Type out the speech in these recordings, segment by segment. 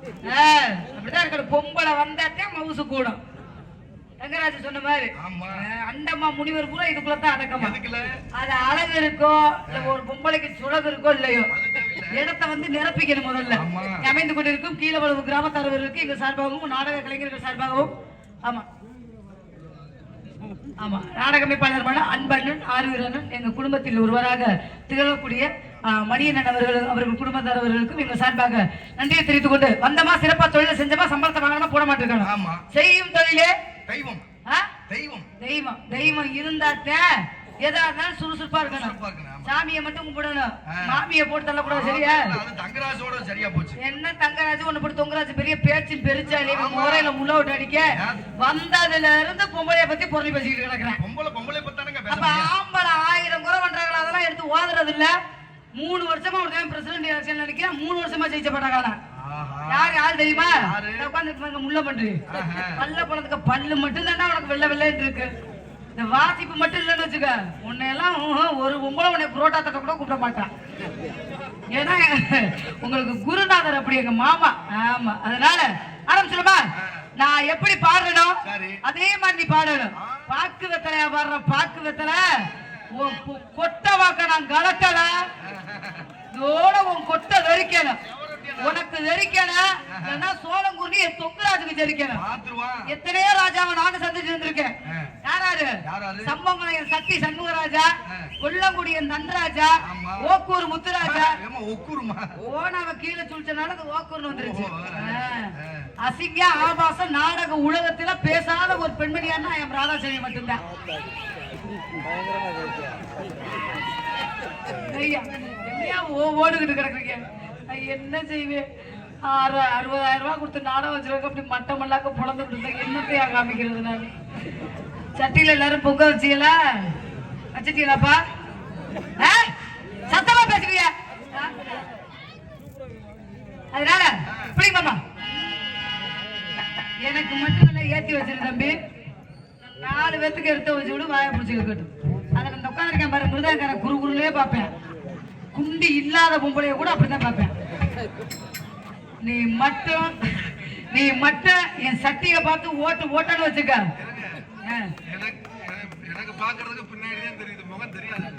அப்படிதான் இருக்கணும். பொம்பளை வந்தாத்தே மவுசு கூடும். தங்கராஜ் சொன்ன மாதிரி அண்டம்மா முனிவர் பூரா இதுக்குள்ளதான் அடக்கமா. அது அழகு இருக்கோ இல்ல ஒரு பொம்பளைக்கு சுழகு இருக்கோ இல்லையோ இடத்தை வந்து நிரப்பிக்கணும். முதல்ல அமைந்து கொண்டிருக்கும் கீழவளவு கிராமத்தாரவர்களுக்கு எங்க சார்பாகவும் நாடக கலைஞர்கள் சார்பாகவும் ஆமா ஆமா நாடக அமைப்பாளர் அன்பண்ணன் ஆர்வீரன் எங்க குடும்பத்தில் ஒருவராக திகழக்கூடிய மணியண்ணன் அவர்கள் குடும்பத்தாரவர்களுக்கும் எங்க சார்பாக நன்றியை தெரிவித்துக் கொண்டு வந்தமா சிறப்பா தொழிலை செஞ்சமா சம்பளத்தை வாங்கணுமா போட மாட்டேன். செய்யும் தொழிலே தெய்வம் தெய்வம் தெய்வம் தெய்வம் இருந்தாத்தே எதா இருந்தாலும் சுறுசுறுப்பா இருக்கணும். சாமியை மட்டும் கும்பிடணும், மாமியை போட்டு தள்ளக்கூடாது. சரியா? தங்கராஜோட சரியா போச்சு. என்ன தங்கராஜ் ஒண்ணு போட்டு தொங்கராஜ் பெரிய பேச்சு பெருச்சாலி முறையில முள்ள விட்டு அடிக்க வந்ததுல இருந்து பொம்பளைய பத்தி பொருளை பேசிக்கிட்டு கிடக்குறேன். அப்ப ஆம்பளை 1000 குறை பண்றாங்களா அதெல்லாம் எடுத்து ஓதுறது இல்ல. 3 வருஷமா ஒரு பிரசிடன்ட் எலெக்ஷன் நினைக்கிறேன். 3 வருஷமா ஜெயிச்ச பட்டாங்க. யாரு யாரு தெரியுமா? உட்காந்து முள்ள பண்றீ பல்ல போனதுக்கு பல்லு மட்டும் தானே உனக்கு வெள்ளை வெள்ளைன்னு இருக்கு. இந்த வாசிப்பு மட்டும் இல்லைன்னு வச்சுக்க உன்னையெல்லாம் ஒரு பொம்பளை உன்னை புரோட்டா தட்ட கூட கூப்பிட மாட்டான். ஏன்னா உங்களுக்கு குருநாதர் அப்படி எங்க மாமா. ஆமா அதனால ஆரம்பிச்சிடுமா? நான் எப்படி பாடுறேனோ அதே மாதிரி நீ பாடணும். பாக்கு வெத்தலையா பாடுற பாக்கு வெத்தலை கொட்ட வாக்க நான் கலட்டல இதோட உன் கொட்டை வெறிக்கணும். உனக்கு வெறிக்கணும் சோழங்குருணி என் தொங்குராஜுக்கு ஜெரிக்கணும். எத்தனையோ ராஜாவை நானும் சந்திச்சு வந்திருக்கேன். யாராரு? சம்பவம் சக்தி சண்முகராஜா, கொல்லங்குடி நன்ராஜா, ஓக்கூர் முத்துராஜா. ஓனாவ கீழே சுழிச்சனால அது ஓக்கூர்னு வந்துருச்சு. அசிங்க ஆபாசம் நாடக உலகத்துல பேசாத ஒரு பெண்மணியானா என் ராதாசேவி மட்டும்தான். ஓடுகிட்டு கிடக்குறீங்க என்ன செய்வேன்? 60,000 ரூபாய் கொடுத்து நாடகம் வச்சிருக்க அப்படி மட்டமல்லாக்க புலந்துட்டு இருந்தேன். என்னத்தையா காமிக்கிறது? நான் சட்டியில எல்லாரும் பொங்க வச்சீங்களா? வச்சிட்டீங்களாப்பா? சத்தமா பேசுறீங்க. அதனால இப்படி மாமா எனக்கு மட்டும் இல்ல ஏத்தி வச்சிரு தம்பி. 4 பேத்துக்கு எடுத்து வச்சு விடு வாயை பிடிச்சிக்கட்டும். அதை நான் உட்காந்துருக்கேன் பாரு மிருதாக்கார குரு குருலே பார்ப்பேன். குண்டி இல்லாத பொம்பளைய கூட அப்படிதான் பார்ப்பேன். நீ மட்டும் என் சட்டிய பார்த்து ஓட்டன்னு வச்சுக்க.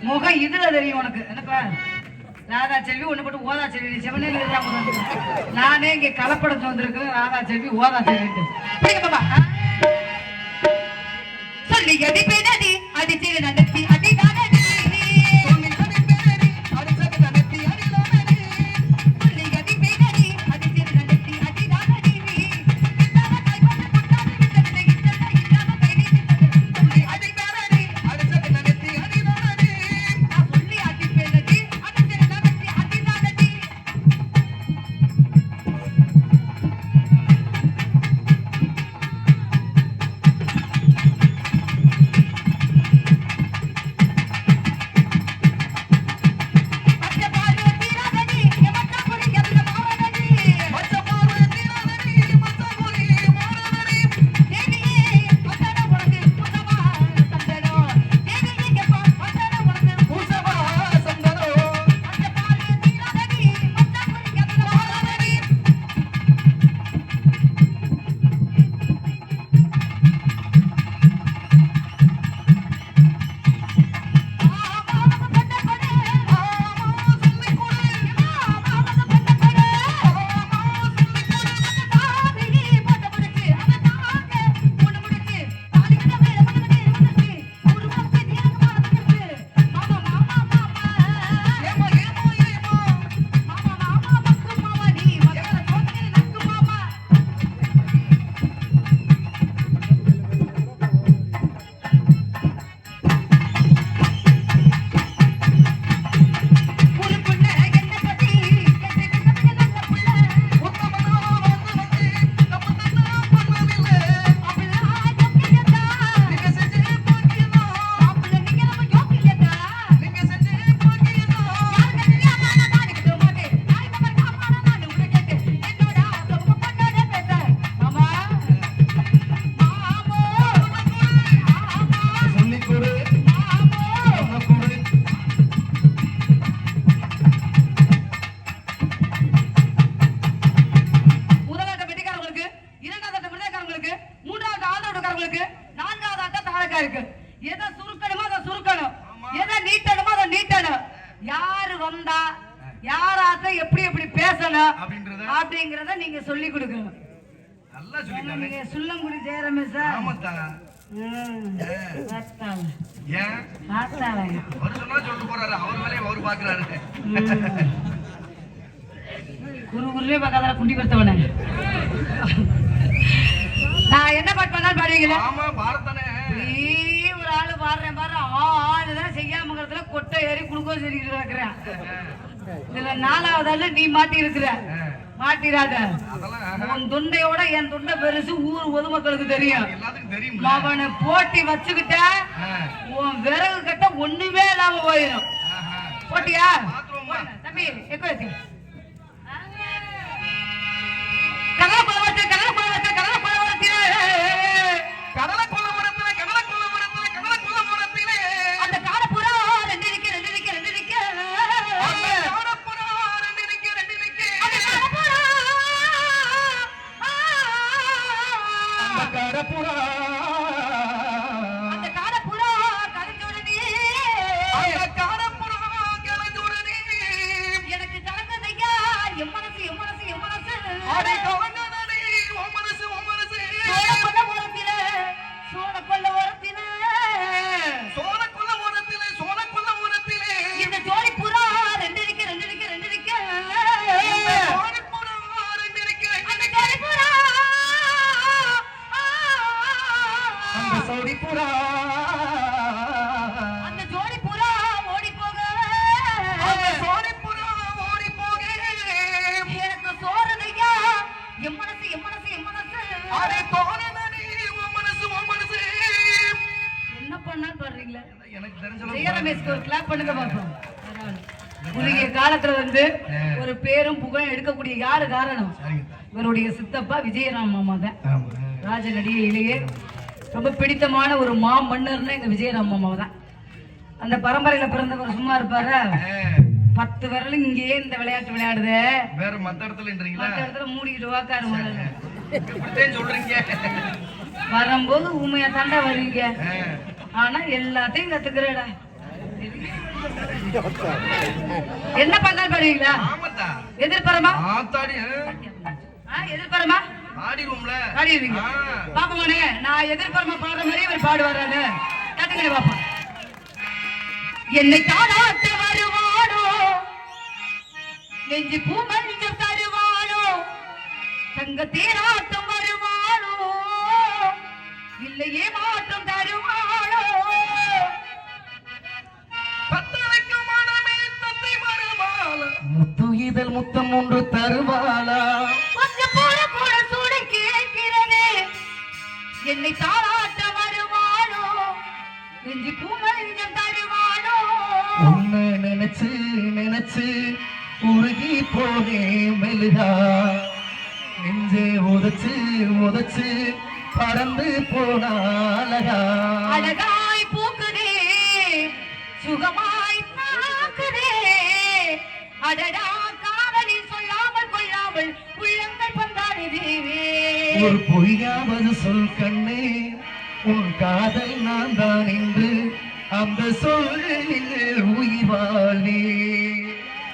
முகம் இதுல தெரியும் உனக்கு. என்னப்பா ராதா செல்வி ஒண்ணு போட்டு ஓதா செல்வி செவனே நானே இங்க கலப்படத்து வந்திருக்கிறேன். ராதா செல்வி ஓதா செல்வி சொல்லி அடிப்பேனடி அடிச்சு நடத்தி அடிதான் நீங்க சொல்லி கொடுக்கணும். நல்லா சொல்லி நீங்க சுள்ளங்குடி ஜெயரமே சார். ஆமாத்தா. பார்த்தால ஏன் பார்த்தால அவர் சொன்னா சொல்லிட்டு போறாரு. அவர் வேலையை அவர் பாக்குறாரு. குருவே பார்க்காத குண்டி படுத்தவனே. நான் என்ன பாட்டு பண்ணாலும் பாடுவீங்களா? ஆமா பாரத்தானே. ஒரு ஆளு பாடுறேன் பாரு. ஆளுதான் செய்யாமங்கிறதுல கொட்டை ஏறி குளுக்கோஸ் ஏறிக்கிட்டு இருக்கிறேன். இதுல 4வது ஆளு நீ மாட்டி இருக்கிற. மாட்டிராத. உன் தொண்டையோட என் தொண்டை பெருசு ஊர் பொதுமக்களுக்கு தெரியும். அவனை போட்டி வச்சுக்கிட்ட உன் விறகு கட்ட ஒண்ணுமே இல்லாம போயிடும். போட்டியா தம்பி? எக்கோ காலத்துல வந்து ஒரு பேரும் புகழும் எடுக்கக்கூடிய யாரு காரணம்? இவருடைய சித்தப்பா விஜயராம் மாமா தான். ராஜ நடிகையிலேயே ரொம்ப பிடித்தமான ஒரு மன்னர்னா எங்க விஜயராம் மாமா தான். அந்த பரம்பரையில பிறந்தவர் சும்மா இருப்பாரு. 10 விரலும் இங்கேயே இந்த விளையாட்டு விளையாடுது. வேற மத்த இடத்துல மூடிக்கிட்டு வாக்காரு சொல்றீங்க. வரும்போது உண்மையா தாண்டா வருவீங்க. ஆனா எல்லாத்தையும் கத்துக்கிறடா. என்ன பண்ணாலும் பாடுவீங்களா? எதிர்பாரமா எதிர்பாரமா பாடிடுவீங்க. பாப்போனே நான் எதிர்பாரமா பாடுற மாதிரி அவர் பாடுவாரு. கேட்டுக்கிட்டு பாப்பா. என்னை தானாட்ட வருவானோ நெஞ்சு பூமஞ்சம் தருவானோ தங்க தேராட்டம் வருவானோ இல்லையே மாற்றம் தருவானோ முத்து இதழ் முத்தம் ஒன்று தருவாளா கொஞ்சம் போல போல சூட கேட்கிறதே என்னை தாராட்ட வருவானோ நெஞ்சு பூமஞ்சம் தருவானோ உன்னை நினைச்சு நினைச்சு உருகி போனே மெழுகா நெஞ்சே உதச்சு உதச்சு பறந்து போனாலகா அழகாய் பூக்குதே சுகமாய் தாக்குதே அடடா காதலில் சொல்லாமல் கொள்ளாமல் உள்ளங்கள் பந்தாடுதேவே ஒரு பொய்யாவது சொல் கண்ணே உன் காதல் நான் தான் என்று அந்த சொல்லில் உயிர்வாழே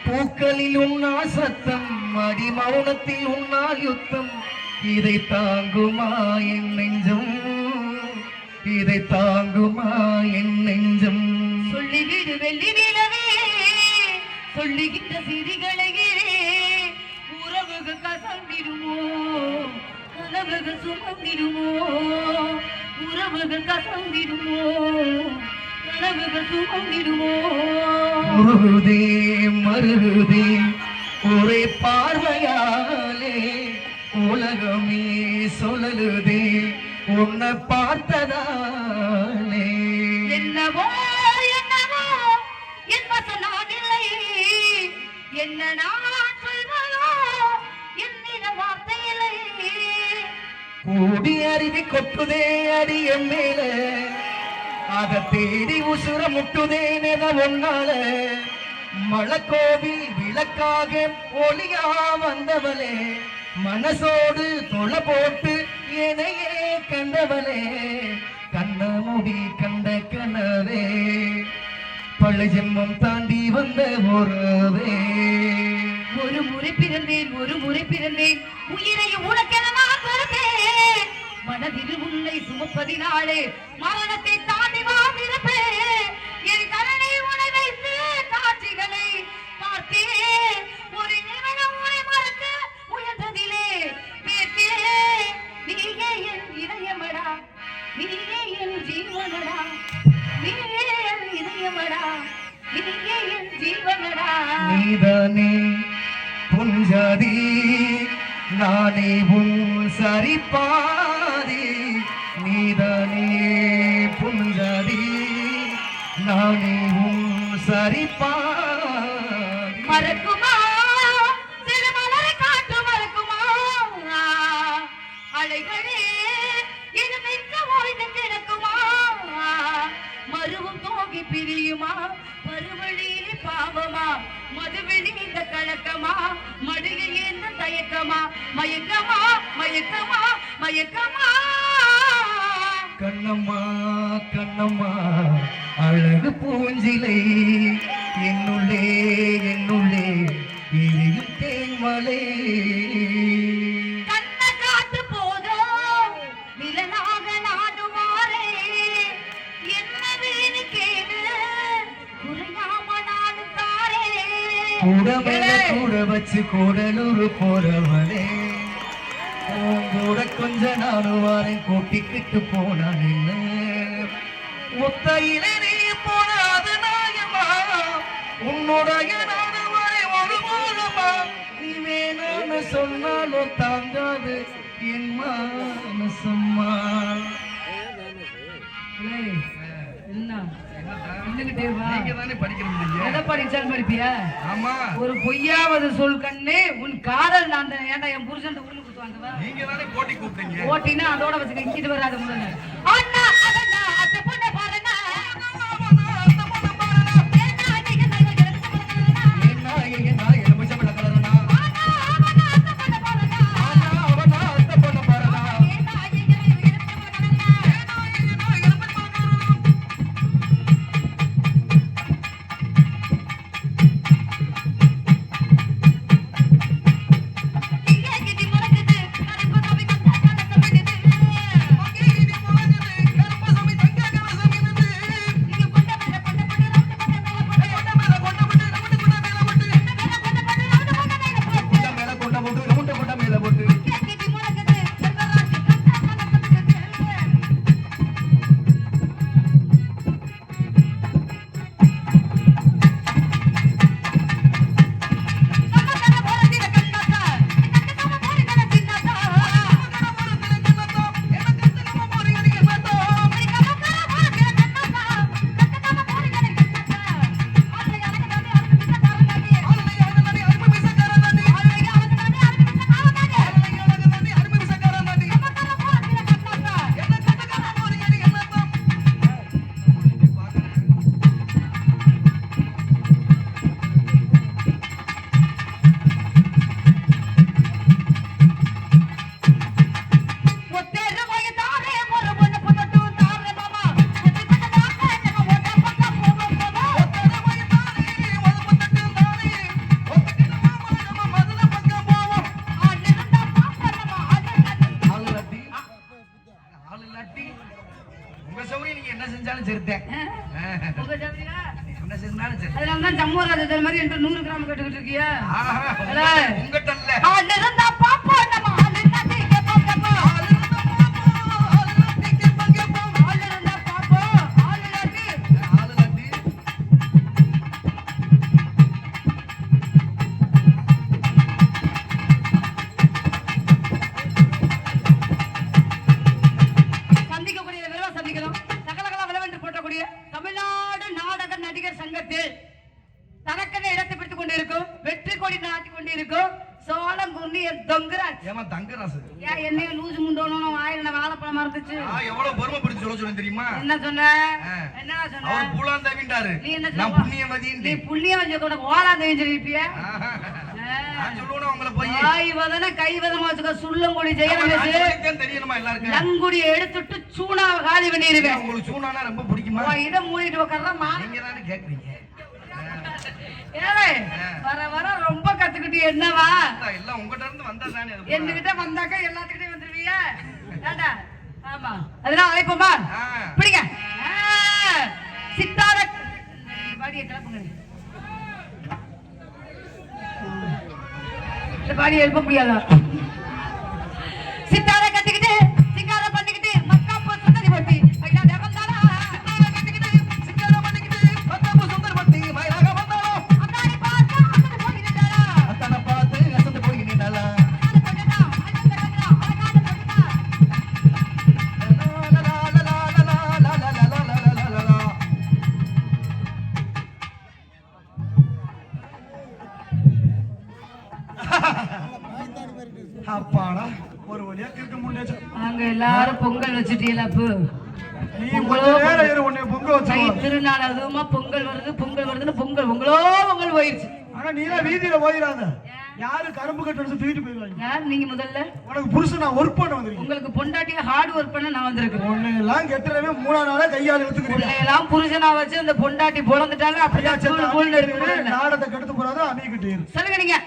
பூக்களில் உன்னா சத்தம் அடி மௌனத்தில் உன்னால் யுத்தம் இதை தாங்குமா என் நெஞ்சம் இதை தாங்குமா என் நெஞ்சம் சொல்லிவிடு வெள்ளி நிலவே சொல்லுகின்ற சிறிகளையே உறவுகள் கசந்திடுமோ கனவுகள் சுமந்திடுமோ உறவுகள் கசந்திடுமோ கனவுகள் சுமந்திடுமோ மருகுதே மருகுதே ஒரே பார்வையாலே உலகமே சொல்லலுதே உன்னை பார்த்ததாலே என்னவோ என்னவோ என் வசனானில்லை என்ன நான் சொல்வதோ என்னிட வார்த்தையில்லை கூடி அருவி கொட்டுதே அடிய மேல அத தேடி உசுர முட்டுதே நெத ஒன்னால மலக்கோவில் விளக்காக ஒளியா வந்தவளே மனசோடு தொலை போட்டு என்னையே கண்டவளே கண்ண முடி கண்ட கனவே பல ஜென்மம் தாண்டி வந்த ஒருவே ஒரு முறை பிறந்தேன் உயிரை உனக்கென நான் பிறந்தேன் மனதில் உன்னை சுமப்பதினாலே மரணத்தை தாண்டி வாழ்ந்திருப்பேன் என் கரணை உனை வைத்து காட்சிகளை பார்த்தேன் ஒரு நிமிடம் உனை மறக்க முயன்றதிலே பேத்தேன் நீயே என் இதயமடா நீயே என் ஜீவனடா நீயே என் இதயமடா நீயே என் ஜீவனடா நீதானே புஞ்சாதி நானே உன் சரிபாதி நீதானே புஞ்சாதி நானே உன் சரிபாதி மறக்குமா சிறு மலரை காற்று மறக்குமா அலைகளே இது மிக்க ஓய்ந்து கிடக்குமா மருவும் தோகி பிரியுமா பருவழியிலே பாவமா மதுவெளி இந்த கலக்கமா மடியை என்ன தயக்கமா மயக்கமா மயக்கமா மயக்கமா கண்ணம்மா கண்ணம்மா அழகு பூஞ்சிலை என்னுள்ளே எரியும் தேன்மலை கண்ண காத்து போதும் விலனாக நாடுவாரே என்ன வேணு கேடு குறையாம நானும் தாரே கூட மேல கூட வச்சு கூடலூர் போறவனே கூட கொஞ்ச நாடுவாரேன் கூட்டிக்கிட்டு போனான் என்ன முத்தையிலே நீ போனாது நாயமா உன்னுடைய நாடுவாரே ஒரு மூலமா நீ வேணும்னு சொன்னாலும் தாங்காது என் மனசம்மா என்ன நின்னுகிட்டே வா. நீங்க தானே படிக்கிறீங்க எதை படிச்சாலும் படிப்பியா? ஆமா ஒரு பொய்யாவது சொல் கண்ணே உன் காதல் நான் தான். ஏன்டா என் புருஷன் உள்ள குத்துவாங்க வா. நீங்க தானே போட்டி கூப்பிட்டீங்க ஓட்டினா அதோட வச்சுக்க இங்கிட்டு வராத முதல்ல அண்ணா அதண்ணா அத்தை பொண்ணை பாருண்ணா மாதிரி என்று 100 கிராம் கட்டுக்கிட்டு இருக்கியா தனக்கென இடத்தை பிடித்துக் கொண்டிருக்கும் வெற்றி கொடி நாட்டி கொண்டிருக்கும் சோளம் குர்ணியர் தொங்கராஜ் ஏமா தங்கராஜ் ஏன் என்னைய லூசு முண்டோனோ ஆயிரம் வாழைப்பழமா இருந்துச்சு எவ்வளவு பெருமை பிடிச்சு சொல்ல தெரியுமா என்ன சொன்ன என்ன சொன்ன அவர் பூலாந்தேவின்றாரு நீ என்ன நான் புண்ணியவதி நீ புண்ணியவதி கூட ஓலாந்தேவி சொல்லிருப்பிய நான் சொல்லுவேன் உங்களை போய் ஆய்வதன கைவதமா வச்சுக்க சுள்ளங்குடி ஜெயரமேஷ் தெரியணுமா எல்லாருக்கும் லங்குடி எடுத்துட்டு சூனாவை காலி பண்ணிடுவேன் உங்களுக்கு சூனானா ரொம்ப பிடிக்குமா இதை மூடிட்டு உட்கார்றா நீங்க தானே கேக்குறீங்க ஏலே வர வர ரொம்ப கத்துக்கிட்டு என்னவா எல்லாம் உங்ககிட்ட இருந்து வந்தா தானே அது. என்கிட்ட வந்தாக்கா எல்லாத்துக்கிட்டே வந்துருவீங்க ஏண்டா ஆமா அதெல்லாம் அழைப்போமா பிடிங்க சித்தார பாடியை கிளப்புங்க இந்த பாடியை எழுப்ப முடியாதா சித்தார கட்டிக்கிட்டு சிங்கார பண்ணிக்கிட்டு மக்காப்பு சுந்தரி பட்டி ஐயா தேவந்தாரா கட்டிக்கிட்டு சிங்கார பண்ணிக்கிட்டு மக்காப்பு சுந்தரி பட்டி மயிலாக வந்தாலும் அந்தாரி பார்த்து அசந்து போகிறீங்களா அத்தனை பார்த்து அசந்து போகிறீங்களா அப்பாடா ஒரு வழியா கிறுக்க முடியாச்சு. நாங்க எல்லாரும் பொங்கல் வச்சுட்டீங்களா அப்போ நீ கொஞ்ச நேரம் இரு, உன்னை பொங்க தை வச்சு. திருநாள் அதுவுமா பொங்கல் வருதுன்னு பொங்கல் பொங்கல் போயிருச்சு ஆனா நீ தான் வீதியில போயிடாத. யாரு கரும்பு கட்டு வச்சு தூக்கிட்டு போயிடுவாங்க. யார் நீங்க முதல்ல உனக்கு புருஷன் நான் ஒர்க் பண்ண வந்திருக்கேன். உங்களுக்கு பொண்டாட்டியா ஹார்ட் ஒர்க் பண்ண நான் வந்திருக்கேன் உன்னை எல்லாம் கெட்டுறவே 3 நாளா கையால இழுத்துக்கிறேன். எல்லாம் புருஷனா வச்சு அந்த பொண்டாட்டி பொழந்துட்டாங்க அப்படியே நாடத்தை கெடுத்து போறாத அமைக்கிட்டு சொல்லுங்க நீங்க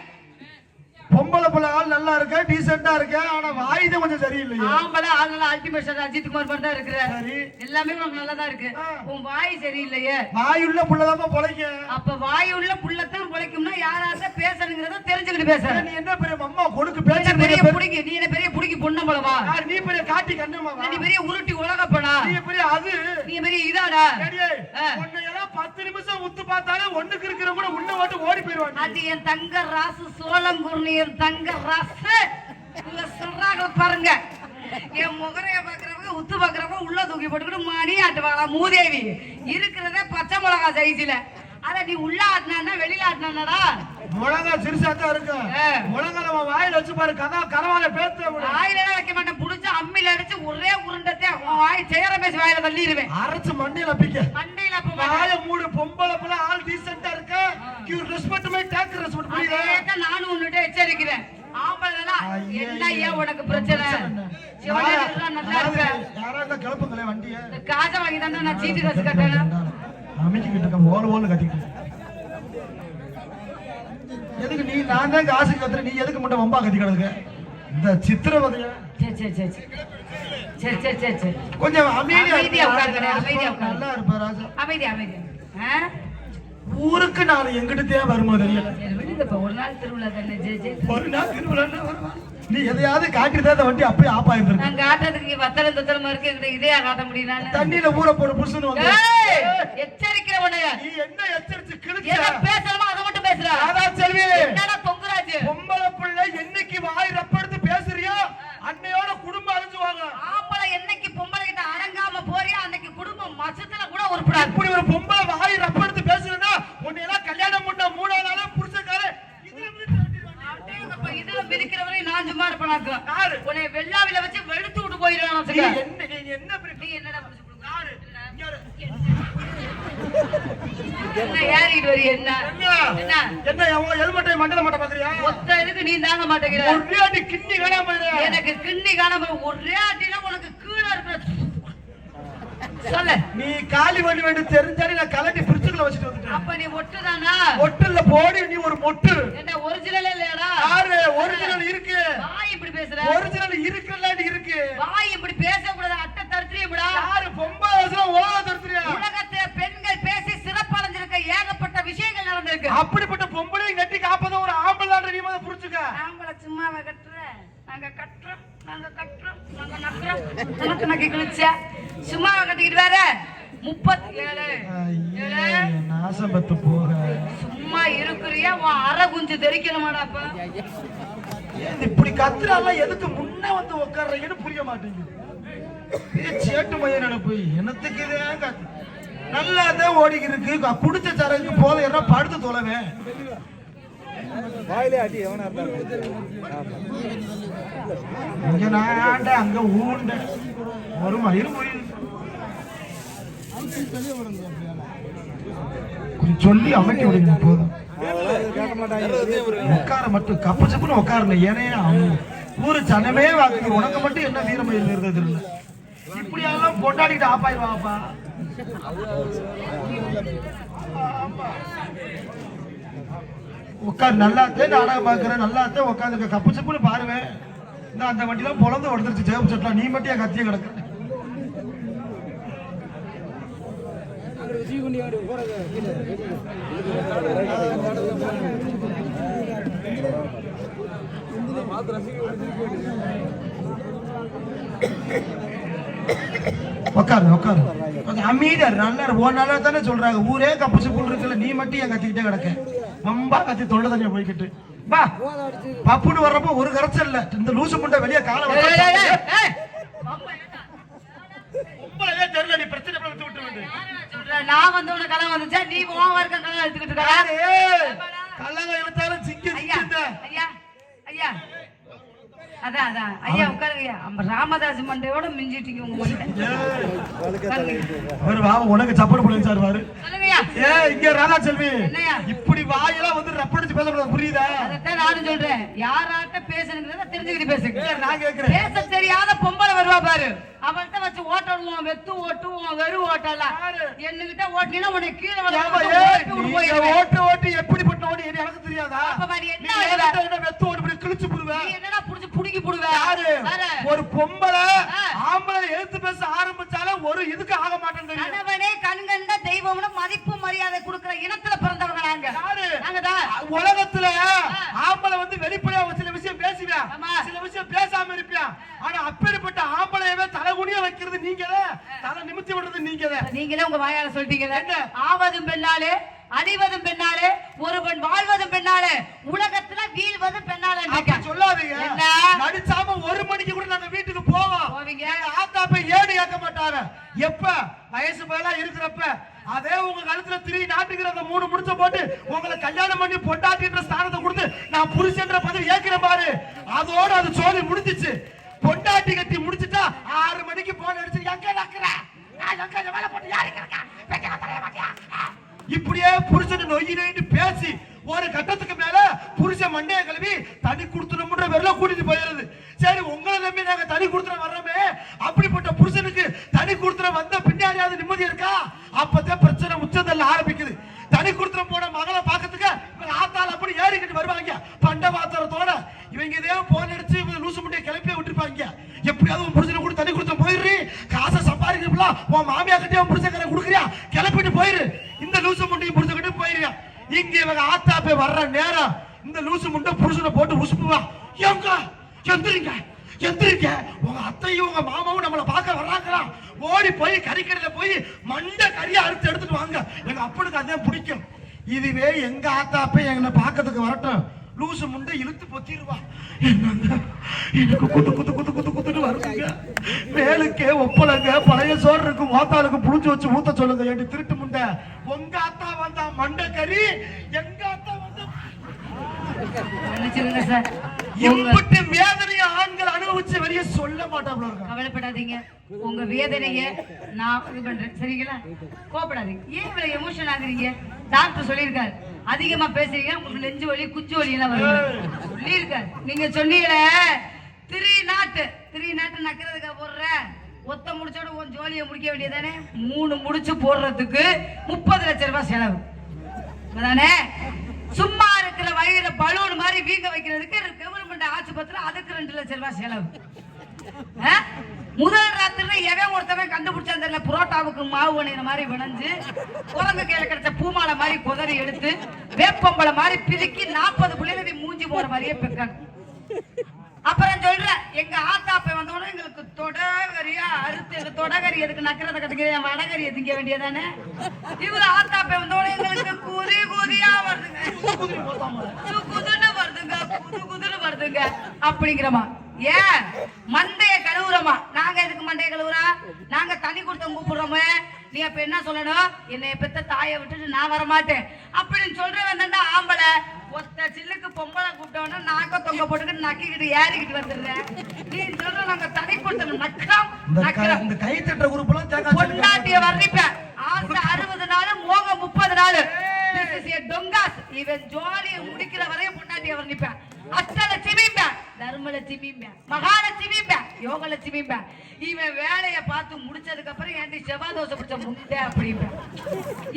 பொம்பளை பிள்ளை ஆள் நல்லா இருக்க டீசெண்டா இருக்க ஆனா வாயுதான் கொஞ்சம் சரியில்லையே. ஆம்பளை ஆள் நல்லா அல்டிமேட் ஸ்டார் அஜித் குமார் மாதிரி தான் இருக்கிற சரி எல்லாமே உனக்கு நல்லா தான் இருக்கு உன் வாய் சரியில்லையே. வாயுள்ள புள்ளதான் பொழைக்க. அப்ப வாய் உள்ள புள்ளத்தான் பொழைக்கும்னா யாராவது பேசணுங்கிறத தெரிஞ்சுக்கிட்டு பேச. நீ என்ன பெரிய அம்மா கொடுக்கு பேச பெரிய புடிக்கு நீ என்ன பெரிய புடிக்கு பொண்ணம்பளவா நீ பெரிய காட்டி கண்ணம்மா நீ பெரிய உருட்டி உலகப்படா நீ பெரிய அது நீ பெரிய இதாடா உன்னை எல்லாம் 10 நிமிஷம் உத்து பார்த்தாலே ஒண்ணுக்கு இருக்கிற கூட உன்னை ஓட்டு ஓடி போயிடுவாங்க. அது என் தங்க ராசு சோளங்குர்ணி என் தங்க ராசு இல்ல சொல்றாங்க பாருங்க என் முகரைய பாக்குறவங்க உத்து பாக்குறவங்க உள்ள தூக்கி போட்டுக்கிட்டு மணி ஆட்டுவாங்களா மூதேவி இருக்கிறதே பச்சை மிளகா சைஸ்ல அத நீ உள்ள ஆட்டினா வெளியில ஆட்டினாடா முழங்கா சிறுசாத்தான் இருக்கு. முழங்கா நம்ம வாயில வச்சு பாரு கனவால பேத்த வாயில வைக்க மாட்டேன் புடிச்சு அம்மில அடிச்சு ஒரே உருண்டத்தை வாய் சேர பேசி வாயில தள்ளிடுவேன் அரைச்சு மண்டையில பிக்க மண்டையில வாய மூடு பொம்பளை புள்ள ஆள் டீசெண்டா இருக்க you respect my take respect புரியுதா நானும் உன்கிட்ட எச்சரிக்கிறேன் ஆம்பளை என்ன ஏன் உனக்கு பிரச்சனை நல்லா இருக்க யாராவது கிளப்புங்களே வண்டிய காசை வாங்கி தானே நான் சீட்டு காசு கட்டணும் அமைக்கிட்டு இருக்க ஓல கட்டிக்கிட்டு எதுக்கு நீ நான் தான் காசு கத்துற நீ எதுக்கு மட்டும் வம்பா கத்தி கிடக்கு இந்த சித்திரவதைய சரி கொஞ்சம் அமைதியா உட்காருங்க அமைதியா உட்காரு நல்லா இருப்பா ராஜா அமைதியா ஊருக்கு நாளை எங்கிட்டே வருமா தெரியல ஒரு நாள் திருவிழா தானே ஒரு நாள் திருவிழா நீ எதையாவது காட்டிட்டு வண்டி அப்பயே ஆப் ஆயிருந்திருக்கு. நான் காட்டுறதுக்கு வத்தல தத்தலமா இருக்கு என்கிட்ட இதே காட்ட முடியல தண்ணியில ஊற போட புருஷன் வந்து எச்சரிக்கிற உன்னைய நீ என்ன எச்சரிச்சு கிழிச்ச என்ன பேசணுமோ அதை மட்டும் பேசுற ராதா செல்வி என்னடா தொங்குராஜ் பொம்பளை பிள்ளை என்னைக்கு வாய் ரப்படுத்து பேசுறியோ அன்னையோட குடும்பம் அழிஞ்சுவாங்க. ஆம்பளை என்னைக்கு பொம்பளை கிட்ட அடங்காம போறியா அன்னைக்கு குடும்பம் மச்சத்துல கூட உருப்படாது. இப்படி ஒரு பொம்பளை வாய் ரப்படுத்து பேசுறேன்னா உன்னை எல்லாம் கல்யாணம் பண்ண 3 நாளா புருஷக்கார இதுல மிதிக்கிறவரை நான் சும்மா இருப்பேனாக்கு உன்னை வெள்ளாவில வச்சு வெளுத்து விட்டு போயிடுவேன். என்ன ஏறிட்டு வரி என்ன ஹெல்மெட்டை மண்டல மாட்ட பாக்குறியா மொத்த இதுக்கு நீ தாங்க மாட்டேங்கிற ஒரே அடி கிட்னி காணாம போயிடு எனக்கு கிட்னி காணாம ஒரே அடியில உனக்கு கீழே இருக்கிற சொல்ல நீ காலி பண்ணி வேண்டி தெரிஞ்சாலே நான் கலட்டி பிரிச்சுக்குள்ள வச்சுட்டு வந்துட்டேன். அப்ப நீ ஒட்டுதானா ஒட்டுல போடி நீ ஒரு மொட்டு என்ன ஒரிஜினலே இல்லையாடா யாரு ஒரிஜினல் இருக்கு வாய் இப்படி பேசுற ஒரிஜினல் இருக்குல்லாடி இருக்கு வாய் இப்படி பேச கூடாது அட்டை தருத்திரியம்டா யாரு பொம்பளை வசன ஓவ தருத்திரியா உலகத்துல பெண்கள் பேசி சிறப்படைஞ்சிருக்க ஏகப்பட்ட விஷயங்கள் நடந்திருக்கு. அப்படிப்பட்ட பொம்பளையும் கட்டி காப்பத ஒரு ஆம்பளை நீ மத புரிச்சுக்க. ஆம்பளை சும்மாவை கட்டுற நாங்க கட்டுறோம் நாங்க நக்குறோம் உனக்கு நக்கி கிழிச்ச சும்மாவை கட்டிக்கிட்டு வேற 37 நாசம் பத்து போற சும்மா இருக்கிறியா உன் அரை குஞ்சு தெரிக்கணுமாடாப்பா இப்படி கத்துறால எதுக்கு முன்ன வந்து உட்கார்றீங்கன்னு புரிய மாட்டேங்குது. சேட்டு மைய நினைப்பு என்னத்துக்கு இதே நல்லாதான் ஓடி இருக்கு குடிச்ச சரக்கு போத என்ன படுத்து தொலைவேன் வாயிலே அடி எவனா இருந்தாலும் அங்க நாண்ட அங்க ஊண்ட ஒரு மயிர் புரியுது கொஞ்சம் சொல்லி அமைக்க விடுங்க போதும். உட்கார மட்டும் கப்பு சப்புன்னு உட்காருல ஏனே ஊரு சனமே வாக்குது உனக்கு மட்டும் என்ன வீரமயில் இருந்தது இல்லை இப்படி எல்லாம் கொண்டாடிட்டு ஆப்பாயிருவாப்பா. உட்கார் நல்லாத்தே நாடகம் பாக்குறேன் நல்லாத்தே உட்காந்துருக்க கப்பு சப்புன்னு பாருவேன் இந்த அந்த வண்டிலாம் பொழந்து உடந்துருச்சு ஜெயம் சட்டலாம் நீ மட்டும் என் கத்திய கிடக்கு உட்காரு உட்காரு அமைதியா நல்லா நல்லா தானே சொல்றாங்க ஊரே கப்பு சப்புன்னு இருக்குல்ல நீ மட்டும் என் கத்திக்கிட்டே கிடக்க ரொம்ப கத்தி தொண்டை தனியா போய்கிட்டு வா பப்புன்னு வர்றப்போ ஒரு கரைச்சல் இல்ல இந்த லூசு முண்டை வெளியே கால தெரியல நீ பிரச்சனை விட்டு விட்டு நான் வந்து உனக்கு கலங்க வந்துச்சா நீ உன் வர்க்க கலங்க எடுத்துக்கிட்டு இருக்க கலங்க இழுத்தாலும் சிங்க ஐயா ஐயா அதான் ஐயா உட்காருங்க ராமதாஸ் மண்டையோட மிஞ்சிட்டீங்க உங்க மண்டை அவர் வா உனக்கு சப்போர்ட் பண்ணி சார் பாரு ஏ இங்க ராதா செல்வி இப்படி வாயெல்லாம் வந்து ரப்படிச்சு பேசக்கூடாது புரியுதா அதான் நானும் சொல்றேன் யாராட்ட பேசணுங்கிறத தெரிஞ்சுக்கிட்டு பேசுங்க நான் கேக்குறேன் பேச தெரியாத பொம்பளை வருவா பாரு அவன்கிட்ட வச்சு ஓட்டுவோம் வெத்து ஓட்டுவோம் வெறு ஓட்டலாம் என்னகிட்ட ஓட்டினா உனக்கு கீழே ஓட்டு ஓட்டு எப்படிப்பட்ட ஓட்டு எனக்கு தெரியாதா என்ன வெத்து ஓட்டு கிழிச்சு போடுவேன் என்னடா புடிச்சு புடுங்கி போடுவேன் யாரு ஒரு பொம்பளை ஆம்பளை எழுத்து பேச ஆரம்பிச்சாலே ஒரு இதுக்கு ஆக மாட்டேன் கணவனே கண்கண்ட தெய்வம்னு மதிப்பு மரியாதை கொடுக்கிற இனத்துல பிறந்தவங்க நாங்க உலகத்துல ஆம்பளை வந்து வெளிப்படையா சில விஷயம் பேசுவேன் சில விஷயம் பேசாம இருப்பேன் ஆனா அப்பேற்பட்ட ஆம்பளையவே தலைகுனிய வைக்கிறது நீங்களே தலை நிமித்தி விடுறது நீங்களே உங்க வாயால சொல்லிட்டீங்க ஆவதும் பெண்ணாலே அடிவதும் பெண்ணாலே ஒருவன் வாழ்வதும் பெண்ணாலே உலகத்துல வீழ்வதும் பெண்ணாலே சொல்லாதீங்க நடிச்சாம ஒரு மணிக்கு கூட நாங்க வீட்டுக்கு போவோம் ஆத்தாப்ப ஏடு ஏற்க மாட்டாங்க எப்ப வயசு போயெல்லாம் இருக்கிறப்ப அதே உங்க கழுத்துல திரி நாட்டுக்கிற அந்த 3 முடிச்ச போட்டு உங்களை கல்யாணம் பண்ணி பொண்டாட்டின்ற ஸ்தானத்தை கொடுத்து நான் புருஷன்ற பதவி ஏற்கிறேன் பாரு அதோட அது சோழி முடிஞ்சிச்சு பொண்டாட்டி கட்டி முடிச்சுட்டா 6 மணிக்கு போன் அடிச்சு எங்க நக்குற வேலை போட்டு யாரு இப்படியே புருஷன் நொய்யினு பேசி ஒரு கட்டத்துக்கு மேல புருஷன் மண்டைய கழுவி தனி கொடுத்துறோம்ன்ற பேர்ல கூட்டிட்டு போயிருது சரி உங்களை நம்பி நாங்க தனி கொடுத்துற வர்றோமே அப்படிப்பட்ட புருஷனுக்கு தனி கொடுத்துற வந்த பின்னாடியாவது நிம்மதி இருக்கா அப்பதான் பிரச்சனை உச்சத்துல ஆரம்பிக்குது தனி கொடுத்துற போன மகளை பாக்கிறதுக்கு ஆத்தாள் அப்படி ஏறிக்கிட்டு வருவாங்க பண்ட பாத்திரத்தோட இவங்க இதே போன் அடிச்சு லூசு முட்டையை கிளப்பி விட்டுருப்பாங்க எப்படியாவது உன் புருஷனை கூட தனி கொடுத்த போயிடுறி காசை சம்பாதிக்கிறப்பலாம் உன் மாமியா கிட்டே உன் புருஷன் கொடுக்குறியா கிளப்பிட்டு போயிரு இந்த லூசு முட்டையும் புருஷக்கிட்டு போயிருவியா இங்க இவங்க ஆத்தாப்பே வர்ற நேரம் இந்த லூசு முட்டை புருஷனை போட்டு உசுப்புவா எங்க எந்திரிங்க உங்க அத்தையும் உங்க மாமாவும் நம்மளை பார்க்க வர்றாங்களா ஓடி போய் கறிக்கடையில போய் மண்டை கறியை அறுத்து எடுத்துட்டு வாங்க எங்க அப்பனுக்கு அதே பிடிக்கும் இதுவே எங்க ஆத்தாப்பே எங்களை பார்க்கறதுக்கு வரட்டும் லூசு முண்டை இழுத்து பொத்திடுவா என்னங்க எனக்கு குத்து குத்து குத்து குத்து குத்துட்டு வருங்க மேலுக்கே ஒப்பலங்க பழைய சோறு இருக்கு ஓத்தாளுக்கு புடிச்சு வச்சு ஊத்த சொல்லுங்க என் திருட்டு முண்டை உங்க அத்தா வந்தா மண்டை கறி எங்க அத்தா வந்தா இம்புட்டு வேதனையை ஆண்கள் அனுபவிச்சு வெளியே சொல்ல மாட்டாங்க கவலைப்படாதீங்க உங்க வேதனைய நான் இது பண்றேன் சரிங்களா கோபப்படாதீங்க ஏன் இவ்வளவு எமோஷன் ஆகுறீங்க டாக்டர் சொல்லியிருக்காரு அதிகமா பேசுறீங்க உங்களுக்கு நெஞ்சு வலி குச்சி வலி எல்லாம் வரும் சொல்லியிருக்காரு நீங்க சொன்னீங்க திரி நாட்டு நக்கிறதுக்காக போடுற ஒத்த முடிச்சோட உன் ஜோலியை முடிக்க வேண்டியதானே 3 முடிச்சு போடுறதுக்கு 30 லட்சம் ரூபாய் செலவு அதானே சும்மா இருக்கிற வயிறு பலூன் மாதிரி வீங்க வைக்கிறதுக்கு கவர்மெண்ட் ஆஸ்பத்திரி அதுக்கு 2 லட்சம் ரூபாய் செலவு முதல் ராத்திரி எவன் ஒருத்தவன் கண்டுபிடிச்சா தெரியல புரோட்டாவுக்கு மாவு வணிகிற மாதிரி விளைஞ்சு குரங்கு கையில கிடைச்ச பூமாலை மாதிரி குதறி எடுத்து வேப்பம்பளை மாதிரி பிதுக்கி 40 பிள்ளைகளை மூஞ்சி போற மாதிரியே பெக்காங்க அப்புறம் சொல்ற எங்க ஆத்தாப்பை வந்தோட எங்களுக்கு தொடகரியா அறுத்து தொடகரி எதுக்கு நக்கிறத கத்துக்கிறேன் வடகரி எதுங்க வேண்டியதானே இவரு ஆத்தாப்பை வந்தோட எங்களுக்கு குதியா வருதுங்க குதுன்னு வருதுங்க அப்படிங்கிறமா ஏன் மண்டைய கழுவுறோமா நாங்க எதுக்கு மண்டைய கழுவுறா நாங்க தனி கொடுத்த கூப்பிடுறோமே நீ அப்ப என்ன சொல்லணும் என்னைய பெத்த தாயை விட்டுட்டு நான் வரமாட்டேன் அப்படின்னு சொல்றவன் தான்டா ஆம்பளை ஒத்த சில்லுக்கு பொம்பளை கூப்பிட்டோன்னா நாக்க தொங்க போட்டுக்கிட்டு நக்கிக்கிட்டு ஏறிக்கிட்டு வந்துடுறேன் நீ சொல்ற நாங்க தனி கொடுத்தோம் நக்கம் இந்த கை தட்டுற குரூப் எல்லாம் பொண்டாட்டிய வர்ணிப்பேன் ஆசை 60 நாள் மோகம் 30 நாள் டொங்காஸ் இவன் ஜோலியை முடிக்கிற வரையும் பொண்டாட்டிய வர்ணிப்பேன் அஷ்டலட்சுமிம்பேன் தர்மலட்சுமிம்பேன் மகாலட்சுமிம்பேன் யோகலட்சுமி இவன் வேலையை பார்த்து முடிச்சதுக்கு அப்புறம் ஏன்டி செவ்வாய் தோசை பிடிச்ச முட்டை அப்படிம்பேன்.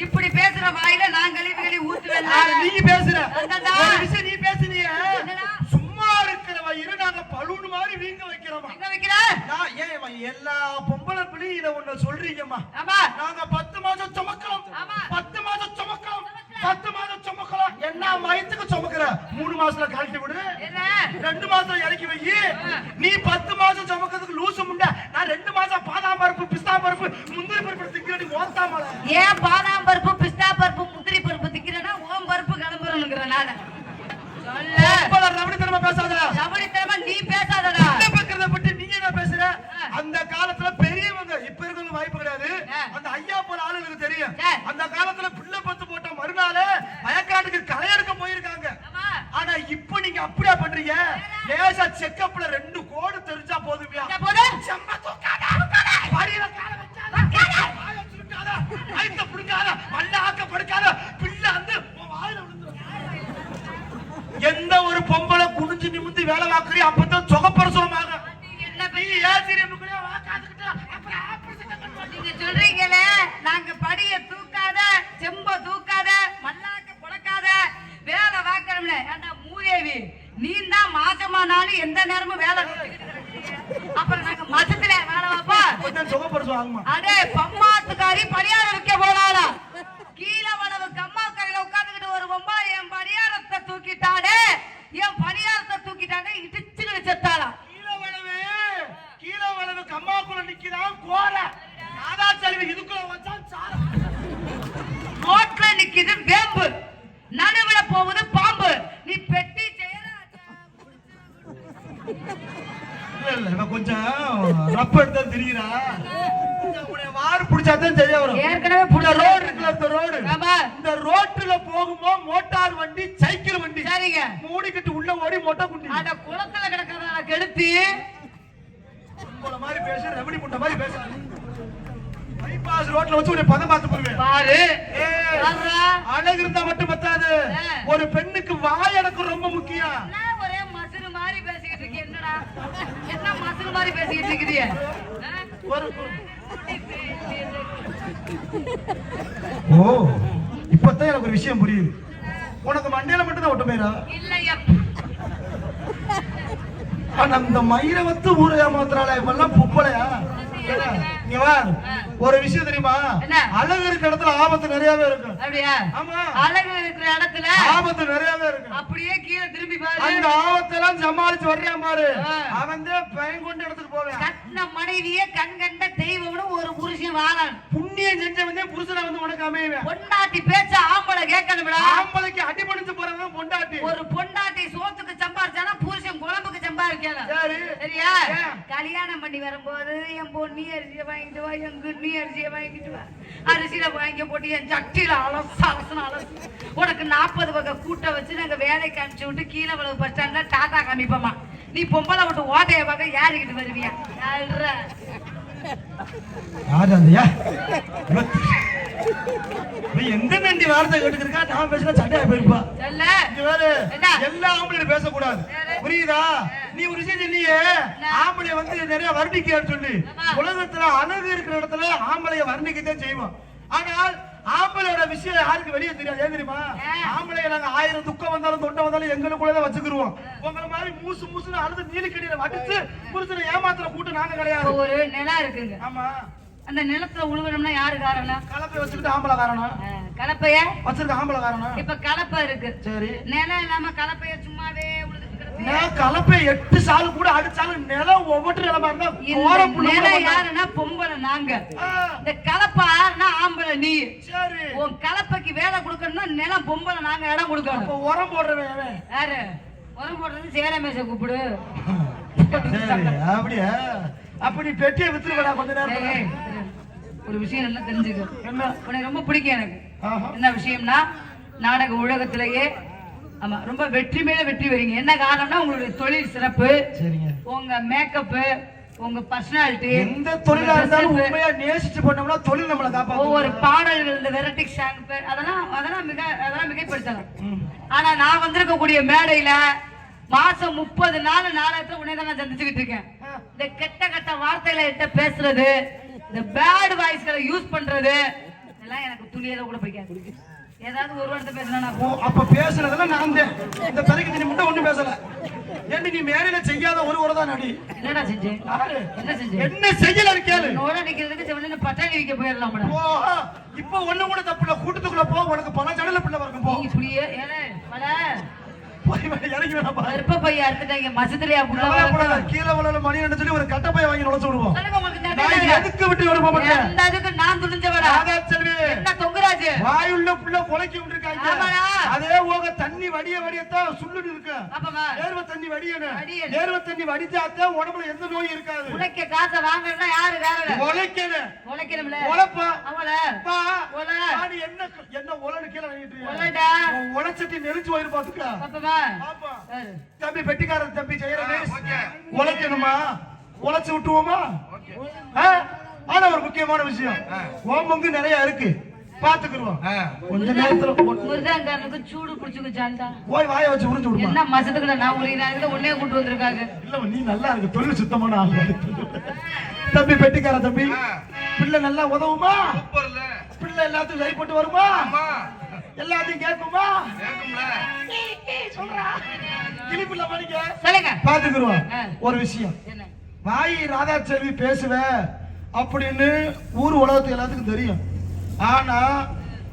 இப்படி பேசுற வாயில நான் கழுவி ஊத்துவேன். நீ பேசுற அந்தடா. ஒரு விஷயம் நீ பேசுனிய என்னடா? சும்மா இருக்கிற வயிறு நாங்க பலூன் மாதிரி வீங்க வைக்கிறோமா? எங்க வைக்கிற? நான் ஏன் எல்லா பொம்பளை பிள்ளையும் இத ஒண்ணு சொல்றீங்கம்மா? ஆமா. நாங்க 10 மாசம் சுமக்கிறோம். ஆமா. 10 மாசம் சுமக்கிறோம். 10 மாசம் சுமக்கலாம். என்ன வயித்துக்கு சுமக்கிற? 3 மாசத்துல கழட்டி விடு. என்ன? 2 மாசம் இறக்கி வை. நீ 10 மாசம் சுமக்கிறதுக்கு லூசு முண்டை. நான் 2 மாசம் பாதாம் பருப்பு, பிஸ்தா பருப்பு, முந்திரி பருப்பு திங்கிறடி மோத்தாமல. ஏன் பாதாம் பருப்பு, பிஸ்தா பருப்பு, முந்திரி பருப்பு திங்கிறனா ஓம் பருப்பு கிளம்புறனுங்கற நானே. சொல்ல. பொம்பளை ரவடித்தனமா பேசாத. ரவடித்தனமா நீ பேசாதடா. இந்த பக்கறத பத்தி நீ என்ன பேசுற? அந்த காலத்துல பெரியவங்க இப்ப இருக்கிறவங்க வாய்ப்பு கிடையாது. அந்த ஐயா போல ஆளுங்களுக்கு தெரியும். அந்த காலத்துல பிள்ளை பத்து போட்ட மறுநாள் வயக்காட்டுக்கு களை எடுக்க போயிருக்காங்க. ஆனா இப்ப நீங்க அப்படியே பண்றீங்க. லேசா செக்கப்ல 2 கோடு தெரிஞ்சா போதுமியா? செம்ம தூக்காத. படியில கால வச்சாத. வாய சுருக்காத. ஐத்த புடுங்காத. மல்ல ஆக்க படுக்காத. பிள்ளை வந்து உன் வாயில விழுந்துரும். எந்த ஒரு பொம்பளை குனிஞ்சு நிமிந்து வேலை வாக்குறீ அப்பதான் சுகப்பிரசவமாக. நீ ஏசிரியம் கூட வாக்காதுக்கிட்ட அப்புறம் ஆபரேஷன் பண்ணுவீங்க. நீங்க சொல்றீங்களே நாங்க படிய தூக்காத, செம்ப தூக்காத, மல்லாக்க புடக்காத, வேலை வாக்கறோம்ல. ஏண்டா மூதேவி, நீ தான் மாசமானாலும் எந்த நேரமும் வேலை அப்புறம் நாங்க மசத்துல வேலை வாப்பா. கொஞ்சம் சுகப்பிரசவம் ஆகுமா? அடே பம்மாத்துக்காரி பணியார வைக்க போனாளா? கீழே வளவு கம்மா கரையில உட்கார்ந்துகிட்டு ஒரு பொம்பா என் பணியாரத்தை தூக்கிட்டாடே, என் பணியாரத்தை தூக்கிட்டாடே, இடிச்சுக்கிட்டு செத்தாளா? கீழே வளவு கம்மாக்குள்ள நிக்கிறான் கோர. நாதா செல்வி இதுக்குள்ள வச்சான் சார. ரோட்ல நிக்குது வேம்பு, நடுவுல போகுது பாம்பு. நீ பெட்டி செய்யற இல்ல இவ கொஞ்சம் ரப்ப எடுத்தா தெரியுறா. உன்னை வார் பிடிச்சாதான் தெரிய வரும். ஏற்கனவே புட ரோட் இருக்குல, இந்த ரோடு. ஆமா. இந்த ரோட்ல போகும்போது மோட்டார் வண்டி, சைக்கிள் வண்டி சரிங்க மூடிக்கிட்டு உள்ள ஓடி மொட்டை குண்டி. அட குளத்துல கிடக்கறத கெடுத்து உங்கள மாதிரி பேச ரவடி முட்டை மாதிரி பேச. பைபாஸ் ரோட்ல வச்சு ஒரு பதம் பார்த்து போடுவேன் பாரு. அழகு இருந்தா மட்டும் பத்தாது. ஒரு பெண்ணுக்கு வாய் அடக்கம் ரொம்ப முக்கியம். ஒரே மசுறு மாதிரி பேசிக்கிட்டு இருக்கீங்க. என்னடா என்ன மசுறு மாதிரி பேசிக்கிட்டு இருக்கீங்க? ஓ இப்பதான் எனக்கு ஒரு விஷயம் புரியுது. உனக்கு மண்டையில மட்டும் தான் ஒட்டு போயிரா? இல்லையா. ஆனா அந்த மயிரை வத்து ஊரை ஏமாத்துறாளே இப்பெல்லாம் பொப்பளையா? ஒரு விஷயம் தெரியுமா? அழகு இருக்கிற இடத்துல ஆபத்து நிறையவே இருக்கு. அப்படியா? ஆமா, அழகு இருக்கிற இடத்துல ஆபத்து நிறையவே இருக்கு. அப்படியே கீழே திரும்பி பாரு. அந்த ஆபத்தெல்லாம் சமாளிச்சு வர்றான் பாரு, அவன் பயம் கொண்டு இடத்துக்கு போவேன். கட்டின மனைவியே கண் கண்ட தெய்வம்னு ஒரு புருஷன் வாழணும். புண்ணியம் செஞ்சவனே புருஷனை வந்து உனக்கு அமைவேன். பொண்டாட்டி பேச்ச ஆம்பளை கேட்கணும்டா. ஆம்பளைக்கு அடிபணிச்சு போறவன் பொண்டாட்டி. ஒரு பொண்டாட்டி சோத்துக்கு சம்பாரிச்சானா புருஷன் குழம்புக்கு சம்பாதிக்கணும். சரியா? கல்யாணம் பண்ணி வரும்போது என் பொண்ணி அரிசியை வாங்கிட்டு வா, என் குண்ணி அரிசியை வாங்கிட்டு வா, அரிசியில வாங்கி போட்டு என் சட்டியில அலசு. உனக்கு 40 வகை கூட்ட வச்சு நாங்க வேலைக்கு அனுப்பிச்சு விட்டு கீழே வளவு பஸ் ஸ்டாண்ட்ல டாட்டா காமிப்போமா. நீ பொம்பளை விட்டு ஓட்டைய பார்க்க யாருக்கிட்டு வருவியா? எந்த நன்றி வார்த்தை கேட்டுருக்கா? நான் பேசினா சண்டையா போயிருப்பா. எல்லா ஆம்பளையும் பேசக்கூடாது, புரியுதா? நீ ஒரு விஷயம் சொன்னியே, ஆம்பளை வந்து நிறைய வர்ணிக்கான்னு சொல்லி. உலகத்துல அழகு இருக்கிற இடத்துல ஆம்பளைய வர்ணிக்கத்தான் செய்வோம். ஆனால் ஆம்பளையோட விஷயம் யாருக்கு வெளியே தெரியாது. ஏன் தெரியுமா? ஆம்பளை நாங்க 1000 துக்கம் வந்தாலும் தொண்டை வந்தாலும் எங்களுக்குள்ளதான் வச்சுக்கிருவோம். உங்களை மாதிரி மூசு மூசுன்னு அழுது நீலிக்கடியில வடிச்சு புருஷனை ஏமாத்துற கூட்டம் நாங்க கிடையாது. ஒரு நிலம் இருக்குங்க. ஆமா, அந்த நிலத்துல உழுவணும்னா யாரு காரணம்? கலப்பை வச்சுக்கிட்டு ஆம்பளை காரணம். கலப்பைய வச்சிருக்க ஆம்பளை காரணம். இப்ப கலப்பை இருக்கு, சரி, நிலம் இல்லாம கலப்பைய சும்மாவே கலப்பை 8 சாலு கூட அடிச்சாலும் நிலம் ஒவ்வொரு நிலமா இருந்தா நிலம் யாருன்னா பொம்பளை நாங்க. இந்த கலப்பை யாருன்னா ஆம்பளை நீ. சரி, உன் கலப்பைக்கு வேலை கொடுக்கணும்னா நிலம் பொம்பளை நாங்க இடம் கொடுக்கணும். உரம் போடுறவன் யாரு? உரம் போடுறது சேலமேச கூப்பிடு. அப்படியா? அப்படி பெட்டியை வித்துருவா கொஞ்ச நேரம். ஒரு விஷயம் நல்லா தெரிஞ்சுக்க. உனக்கு ரொம்ப பிடிக்கும் எனக்கு. என்ன விஷயம்னா, நாடக உலகத்திலேயே ஆமா ரொம்ப வெற்றி மேல வெற்றி வரீங்க. என்ன காரணம்னா உங்களுடைய தொழில் சிறப்பு, உங்க மேக்கப், உங்க பர்சனாலிட்டி. எந்த தொழிலா இருந்தாலும் உண்மையா நேசிச்சு பண்ணோம்னா தொழில் நம்மள காப்பாத்தும். ஒவ்வொரு பாடல்கள், இந்த வெரைட்டி சாங் அதெல்லாம் மிகைப்படுத்தலாம். ஆனா நான் வந்திருக்க கூடிய மேடையில மாசம் 30 நாள் நாடகத்தை உன்னை தான் நான் சந்திச்சுக்கிட்டு இருக்கேன். இந்த கெட்ட கெட்ட வார்த்தைகளை என்கிட்ட பேசுறது, இந்த பேட் வாய்ஸ்களை யூஸ் பண்றது இதெல்லாம் எனக்கு துளியல கூட பிடிக்காது. ஏதாவது ஒரு வார்த்தை பேசினா அப்ப பேசுறதெல்லாம் நான் இந்த பிறகு நீ முட்டை ஒண்ணு பேசல. ஏன்டி நீ மேடையில செய்யாத ஒரு ஒரு தான் நடி. என்னடா செஞ்சேன்? என்ன செஞ்சேன்? என்ன செய்யலன்னு கேளு. நோட நிக்கிறதுக்கு செவனே பட்டாணி விக்க போயிரலாம்டா. ஓ இப்போ ஒண்ணு கூட தப்பு இல்ல. கூட்டத்துக்குள்ள போ, உனக்கு பணம் ஜடல பிள்ளை வரணும் போ. நீ இப்படியே ஏலே வட போய் இறங்கி வேணா பா. கருப்ப பைய அறுத்துட்டாங்க மசத்துலயா புள்ள வர. கீழ வளல மணி என்ன சொல்லி ஒரு கட்ட பைய வாங்கி நுழைச்சு விடுவோம். சொல்லுங்க உங்களுக்கு நான் எதுக்கு விட்டு வர மாட்டேன். அந்த அதுக்கு நான் துணிஞ்சவடா. ராதா செல்வி. என்ன தொங்குராஜ்? வாயுள்ள புள்ள பொளைக்கி விட்டுருக்காங்க. ஆமாடா. அதே ஓக தண்ணி வடியத்தான் சுள்ளுன்னு இருக்கு. அப்பமா நேர்வ தண்ணி வடியணும். நேர்வ தண்ணி வடிச்சாதான் உடம்புல எந்த நோய் இருக்காது. உனக்கு காசை வாங்குறனா யாரு வேறல? உழைக்கணும். உழைக்கணும்ல. உழைப்பா. அவள. பா. உல. நீ என்ன உலன்னு கீழ வாங்கிட்டு. உலடா. உழைச்சிட்டு நெரிச்சு போயிரு பாத்துக்க. அப்பமா. பாப்பா. தம்பி பெட்டிக்காரர் தம்பி ஜெயரமேஷ். உழைக்கணுமா? உழைச்சு விட்டுவோமா? ஆனா ஒரு முக்கியமான விஷயம். ஓம்பங்கு நிறைய இருக்கு. பாத்துக்குறோம். கொஞ்ச நேரத்துல முருகன்காரனுக்கு சூடு குடிச்சுக்குச்சாண்டா. போய் வாயை வச்சு உறிஞ்சு விடுமா. என்ன மசத்துக்குள்ள நான் உரிறாங்க உன்னைய கூட்டி வந்திருக்காங்க. இல்ல நீ நல்லா இருக்கு. தொழில் சுத்தமான ஆளு. தம்பி பெட்டிக்கார தம்பி. பிள்ளை நல்லா உதவுமா? சூப்பர்ல. பிள்ளை எல்லாத்தையும் சரிப்பட்டு வருமா? ஆமா. எல்லாத்தையும் கேட்குமா? கேக்கும்ல. சொல்றா. கிளிப்புள்ள மணிக்கு. சொல்லுங்க. பாத்துக்குறோம். ஒரு விஷயம். என்ன? வாய் ராதா செல்வி பேசுவ அப்படின்னு ஊர் உலகத்துக்கு எல்லாத்துக்கும் தெரியும். ஆனா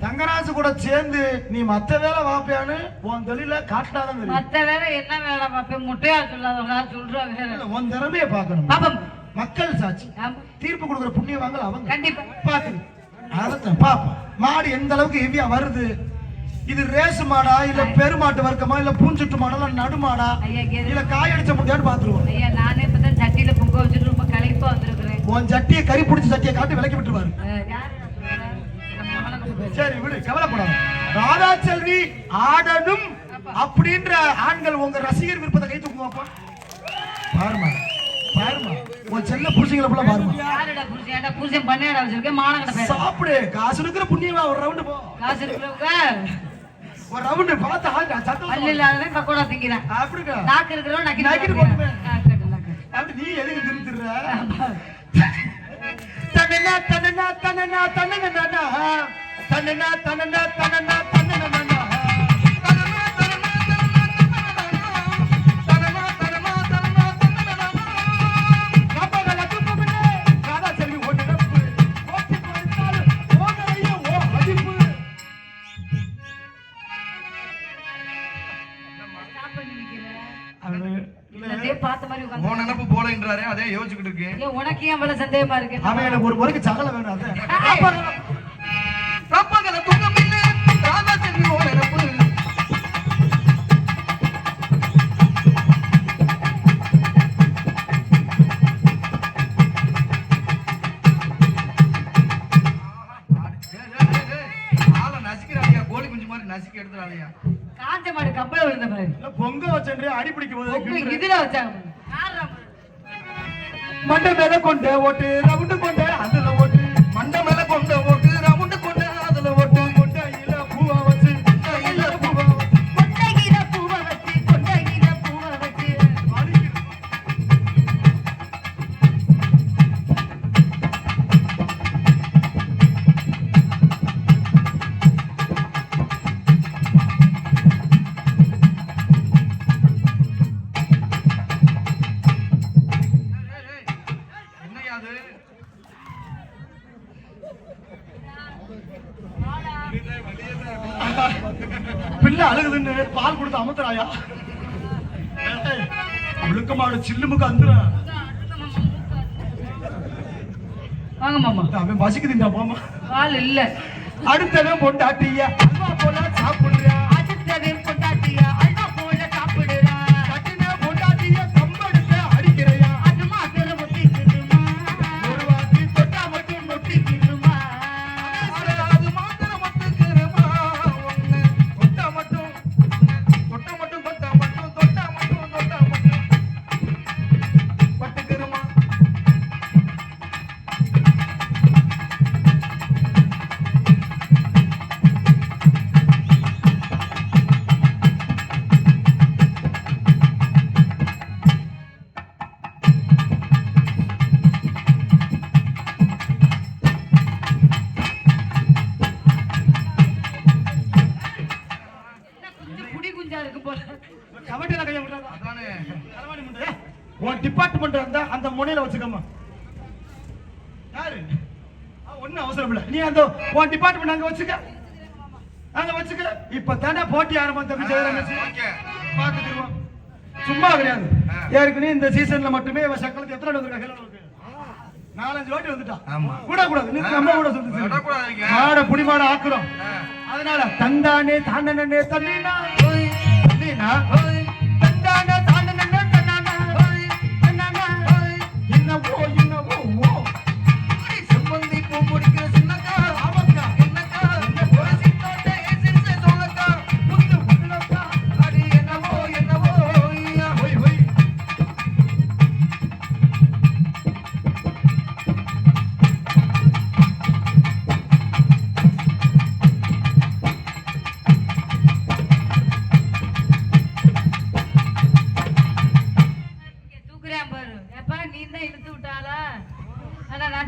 தங்கராசு கூட சேர்ந்து நீ மத்த வேலை வாப்பியான்னு உன் தொழில காட்டாதான் தெரியும். மத்த வேலை என்ன வேலை பாப்பேன்? முட்டையா சொல்லாதவங்க சொல்ற வேலை. உன் திறமைய பாக்கணும். பாப்பம். மக்கள் சாட்சி. தீர்ப்பு கொடுக்குற புண்ணியவாங்க அவங்க. கண்டிப்பா. பாத்து அதத்தான் பாப்பா. மாடு எந்த அளவுக்கு ஹெவியா வருது. இது ரேஸ் மாடா இல்ல பெருமாட்டு வர்க்கமா இல்ல பூஞ்சுட்டு மாடா இல்ல நடுமாடா இல்ல காயடிச்ச முடியான்னு பாத்துருவோம். ஐயா நானே இப்பதான் சட்டியில பொங்க வச்சுட்டு ரொம்ப களைப்பா வந்திருக்கிறேன். உன் சட்டியை கறி பிடிச்ச சட்டியை காட்டி விலக்கி விட்டுருவாரு. சரி விடு, கவலைப்படாத. ராதா செல்வி ஆடணும் அப்படின்ற ஆண்கள் உங்க ரசிகர் விருப்பத்தை கை தூக்குவாப்பா. பாருமா பாருமா உன் செல்ல புருஷங்களை போல பாருமா. யாருடா புருஷன்? ஏடா புருஷன் பண்ணையடா வச்சிருக்கேன். மானங்கட பேர். சாப்பிடு. காசு இருக்கிற புண்ணியமா ஒரு ரவுண்ட் போ. காசு இருக்கிறவங்க ஒரு ரவுண்ட் பார்த்து ஆள் சத்தம் பல்லு இல்லாதவன் பக்கோடா திங்கிறான். அப்படிங்க. நாக்கு இருக்கிறவன் நக்கிட்டு நக்கிட்டு போட்டுப்பேன். போட்டுப்பேன். அப்படி நீ எதுக்கு திருத்துற? தன்னனா தன்னனா தன்னனா தன்னனா தன்னனா தன்னனா தன்னனா தன்னனா பார்த்த மாதிரி உன் நினைப்பு போலன்றாரே அதே யோசிச்சுக்கிட்டு இருக்கு. உனக்கு ஏன் இவ்வளவு சந்தேகமா இருக்கு? அவன் எனக்கு ஒரு முறைக்கு சகல வேணும். அதான் தப்பகல தூக்கம் இல்ல. ராதா செல்வி ஓ நினைப்பு. ஆளை நசிக்கிறாங்க. கோழி குஞ்சு மாதிரி நசிக்க எடுத்துறாங்க. காஞ்ச மாடு கப்பல விழுந்த மாதிரி பொங்க வச்சே அடி பிடிக்கும் போது இதுல வச்சாங்க. மண்டை மேல கொண்டு ஓட்டு ரவுண்டு கொண்டு அதுல ஓட்டு. மண்டை மேல கொண்ட ஓட்டு ரவுண்டு கொண்டு அதுல ஓட்டு. கொண்டையில பூவா வச்சு கொண்டையில பூவா வச்சு கொண்டையில பூவா வச்சு கொண்டையில பூவா வச்சு பிள்ளை அழுகுதுன்னு பால் கொடுத்து அமுத்துறாயா? முழுக்க மாடு சில்லுமுக்கு அந்துற. வாங்க மாமா. அவன் பசிக்குதுண்டா மாமா. பால் இல்ல. அடுத்தவன் பொண்டாட்டிய அல்வா போல சாப்பிடுறியா? அடுத்தவன் பொண்டாட்டியா அல்வா போல சாப்பிடுறா. கட்டின பொண்டாட்டிய கம்பெடுத்து அடிக்கிறையா? அது மாத்திர ஒட்டிக்கிடுமா? ஒரு வாட்டி தொட்டா மட்டும் ஒட்டிக்கிடுமா? அது மாத்திரம் மட்டும் ஒண்ணு தொட்டா மட்டும் தொட்டா மட்டும் தொட்டா மட்டும் தொட்டா மட்டும் தொட்டா மட்டும் பட்டுக்கிறமா. பக்கத்துல வச்சுக்கம்மா. யாரு ஒன்னும் அவசரம் இல்ல, நீ அந்த உன் டிபார்ட்மெண்ட் அங்க வச்சுக்க, அங்க வச்சுக்க. இப்ப தானே போட்டி ஆரம்பம் தம்பி பாத்துக்கிடுவோம், சும்மா கிடையாது. ஏற்கனவே இந்த சீசன்ல மட்டுமே இவன் சக்கலுக்கு எத்தனை வந்துருக்கா? 4-5 வாட்டி வந்துட்டான். கூட கூடாது, நீ நம்ம கூட சொல்லுங்க, மாட புடிமாட ஆக்குறோம். அதனால தந்தானே தாண்டனே தண்ணினா தண்ணினா தந்தானே தாண்டனே தன்னானா தன்னானா என்னவோ என்னவோ செம்மந்தி பூ முடிக்கிற சின்னக்கா ஆமக்கா என்னக்கா என்ன போசி தோட்ட ஏசின்சே சொல்லக்கா முத்து முத்துலக்கா அடி என்னவோ என்னவோ ஹோய் ஹோய்.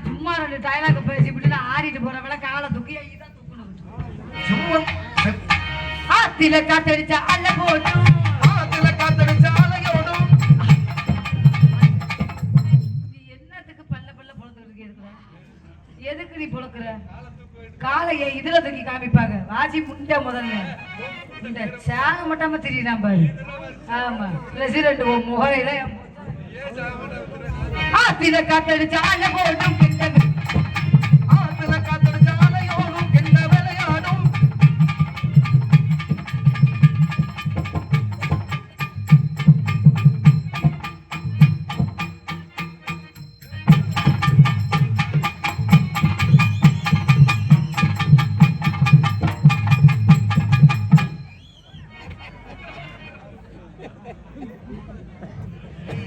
சும்மா 2 டயலாக் பேசிவிட்டு நான் ஆடிட்டு போறவள காலை தூக்கி ஐதான் தூக்கணும். ஆத்தில காத்தடிச்சா அல்ல போட்டும், ஆத்தில காத்தடிச்சா அலையோடும். நீ என்னத்துக்கு பல்ல பல்ல பொழுதுகிட்டு இருக்கிற? எதுக்கு நீ பொழுக்குற? காலையை இதுல தூக்கி காமிப்பாங்க. வாசி முண்டை முதல்ல இந்த சாக மட்டாம தெரியலாம் பாரு. ஆமா பிரசிடண்ட் முகரையில ஆத்தில காத்தடிச்சா அல்ல போட்டும், ஆத்தில காத்தடிச்சா அலையோடும் என்ன விளையாடும்.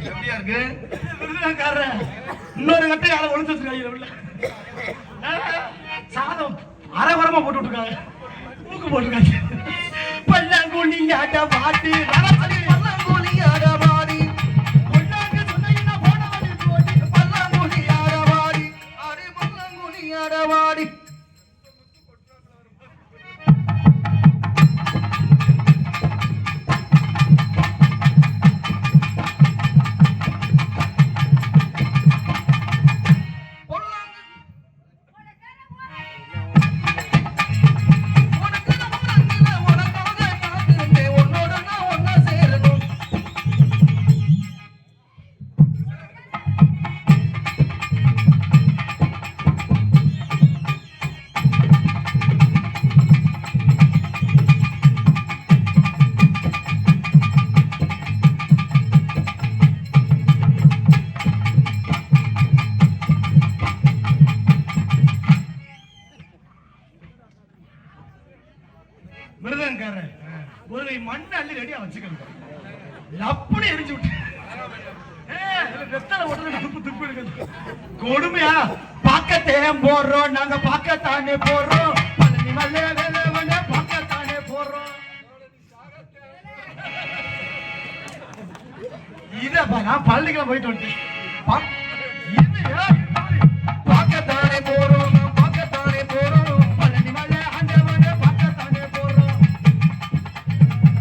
எப்படியா இருக்கு? இன்னொரு கட்டை யாரை ஒழிச்சு வச்சிருக்காங்க. சாதம் அரைவரமா போட்டு விட்டுருக்காங்க, மூக்கு போட்டுருக்காங்க. பல்லாங்குழி ஆட பாட்டு பல்லாங்குழி ஆட பாடி பொன்னாங்க சொன்னீங்கன்னா போனவாடி போடி பல்லாங்குழி ஆட பாடி அரை பல்லாங்குழி ஆட பாடி. மிருதங்காரன் ஒரு மண்ணை அள்ளி ரெடியா வச்சுக்கணும், அப்படி எரிஞ்சு விட்டு வெத்தலை ஓட்டுல துப்பு எடுக்கிறது கொடுமையா. பாக்கத்தேன் போடுறோம் நாங்க, பாக்கத்தானே போடுறோம், பழனி மல்ல வேலை பாக்கத்தானே போடுறோம். இதப்பா நான் பள்ளிக்கெல்லாம் போயிட்டு வந்துட்டேன். பாக்கத்தானே போறோம் பாக்கத்தானே போறோம், பழனி மலை ஆண்டவனே பாக்கத்தானே போறோம்,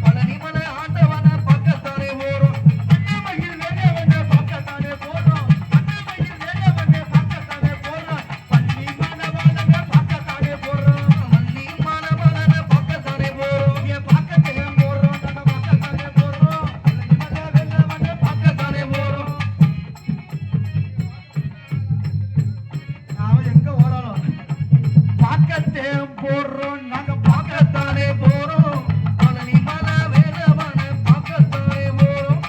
பழனி மலை ஆண்டவனே பாக்கத்தானே போறோம், அண்ணாமயில் வேலவனே பாக்கத்தானே போறோம், அண்ணாமயில் வேலவனே பாக்கத்தானே போறோம், பள்ளி மாணவனே பாக்கத்தானே போறோம், பள்ளி மாணவனே பாக்கத்தானே போறோம், ஏ பாக்கத்தையே போறோம் நாங்க பாக்கத்தானே போறோம், பழனி மலை வேலவனே பாக்கத்தானே போறோம். அவன் எங்க ஓடாலும் பாக்கத்தே போடுறோம் நாங்க பாக்கத்தானே போறோம், பழனி மலை வேலவனே பாக்கத்தானே போறோம்.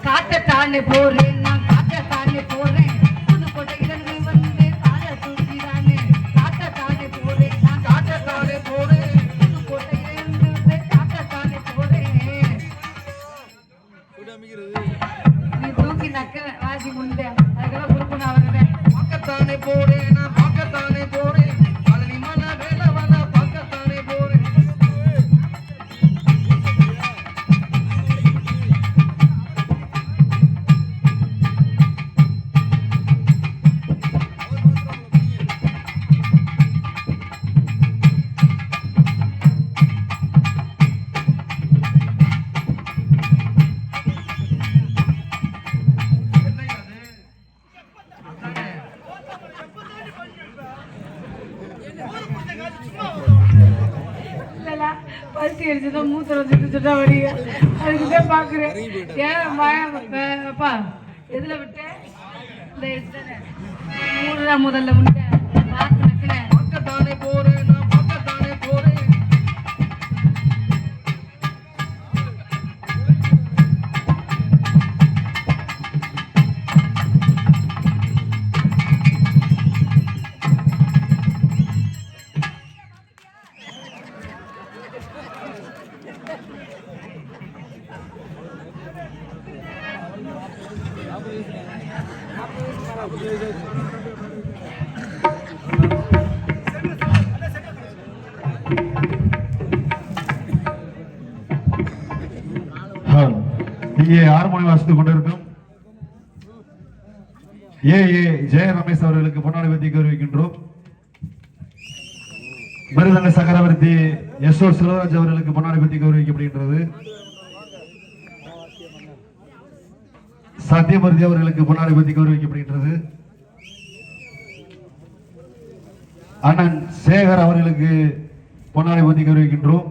காட்டத்தானே போறேன் நான், காட்டத்தானே போறேன், புதுக்கோட்டையிலிருந்து வந்து கால தூக்கிதானே, காட்டத்தானே போறேன் நான், காட்டத்தானே போறேன், புதுக்கோட்டையிலிருந்து வந்து காட்டத்தானே போறேன். நீ தூக்கி நக்க வாசி முண்டை அதுக்கெல்லாம் குறுப்புனா வருவேன். பாக்கத்தானே போறேன் நான், பாக்கத்தானே போறேன், பழனி மலை வேலவன பாக்கத்தானே போறேன். மூத்திரம் சுட்டு வடிய அதுக்குதான் பாக்குறேன். ஏன் அப்பா எதுல விட்டேன்? இந்த மூணுடா முதல்ல முட்டை பார்த்து வைக்கிறேன். பார்க்கத்தானே போறேன், நான் பார்க்கத்தானே போறேன். இங்கே 6 மணி வாசித்துக் கொண்டிருக்கும் ஏ ஜெய ரமேஷ் அவர்களுக்கு பொன்னாடை பற்றி கௌரவிக்கின்றோம். மிருதங்க சக்கரவர்த்தி எஸ்.ஓ. சிவராஜ் அவர்களுக்கு பொன்னாடை பற்றி கௌரவிக்கப்படுகின்றது. சத்தியமூர்த்தி அவர்களுக்கு பொன்னாடை பற்றி கௌரவிக்கப்படுகின்றது. அண்ணன் சேகர் அவர்களுக்கு பொன்னாடை பற்றி கௌரவிக்கின்றோம்.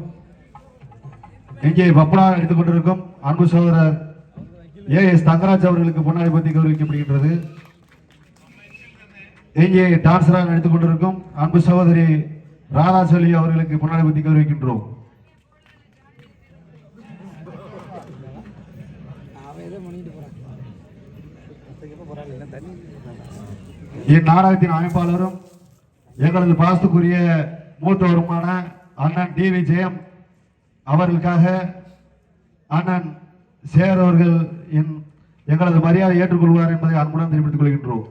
இங்கே பப்படா எடுத்துக் கொண்டிருக்கும் அன்பு சகோதரர் ஏ.எஸ். தங்கராஜ் அவர்களுக்கு பொன்னாடை பற்றி கௌரவிக்கப்படுகின்றது. இங்கே டான்சராக எடுத்துக் கொண்டிருக்கும் அன்பு சகோதரி ராதாசலி அவர்களுக்கு பொன்னாடை பற்றி கௌரவிக்கின்றோம். இந்நாடகத்தின் அமைப்பாளரும் எங்களது பாசத்துக்குரிய மூத்தவருமான அண்ணன் டி.வி. ஜெயம் அவர்களுக்காக அண்ணன் சேகர் அவர்கள் எங்களது மரியாதை ஏற்றுக்கொள்வார் என்பதை அன்புடன் தெரிவித்துக் கொள்கின்றோம்.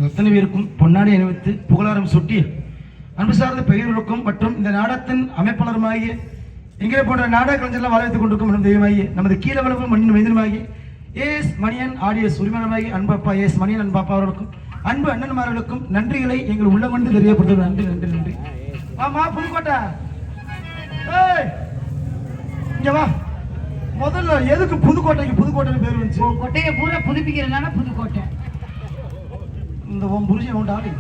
எத்தனை பேருக்கும் பொன்னாடி அணிவித்து புகழாரம் சுட்டி அன்பு சார்ந்த பெயர்களுக்கும் மற்றும் இந்த நாடகத்தின் அமைப்பாளருமாகிய எங்கே போன்ற நாடக கலைஞர்கள் வரவேற்றுக் கொண்டிருக்கும் தெய்வமாகிய நமது கீழவளவு மண்ணின் மைதனமாகிய ஏஎஸ் மணியன் ஆடியஸ் உரிமையாளராகி அன்பப்பா ஏஎஸ் மணியன் அன்பாப்பா அவர்களுக்கும் அன்பு அண்ணன்மார்களுக்கும் நன்றிகளை எங்கள் உள்ளங்கொண்டு தெரியப்படுத்துவது. நன்றி நன்றி நன்றி. ஆமா புதுக்கோட்டை, இங்க வா. முதல்ல எதுக்கு புதுக்கோட்டைக்கு புதுக்கோட்டைன்னு பேர் வந்துச்சு? கொட்டையை பூரா புதுப்பிக்கிறதுனால புதுக்கோட்டை. இந்த உன் புருஷன் உண்டு ஆடி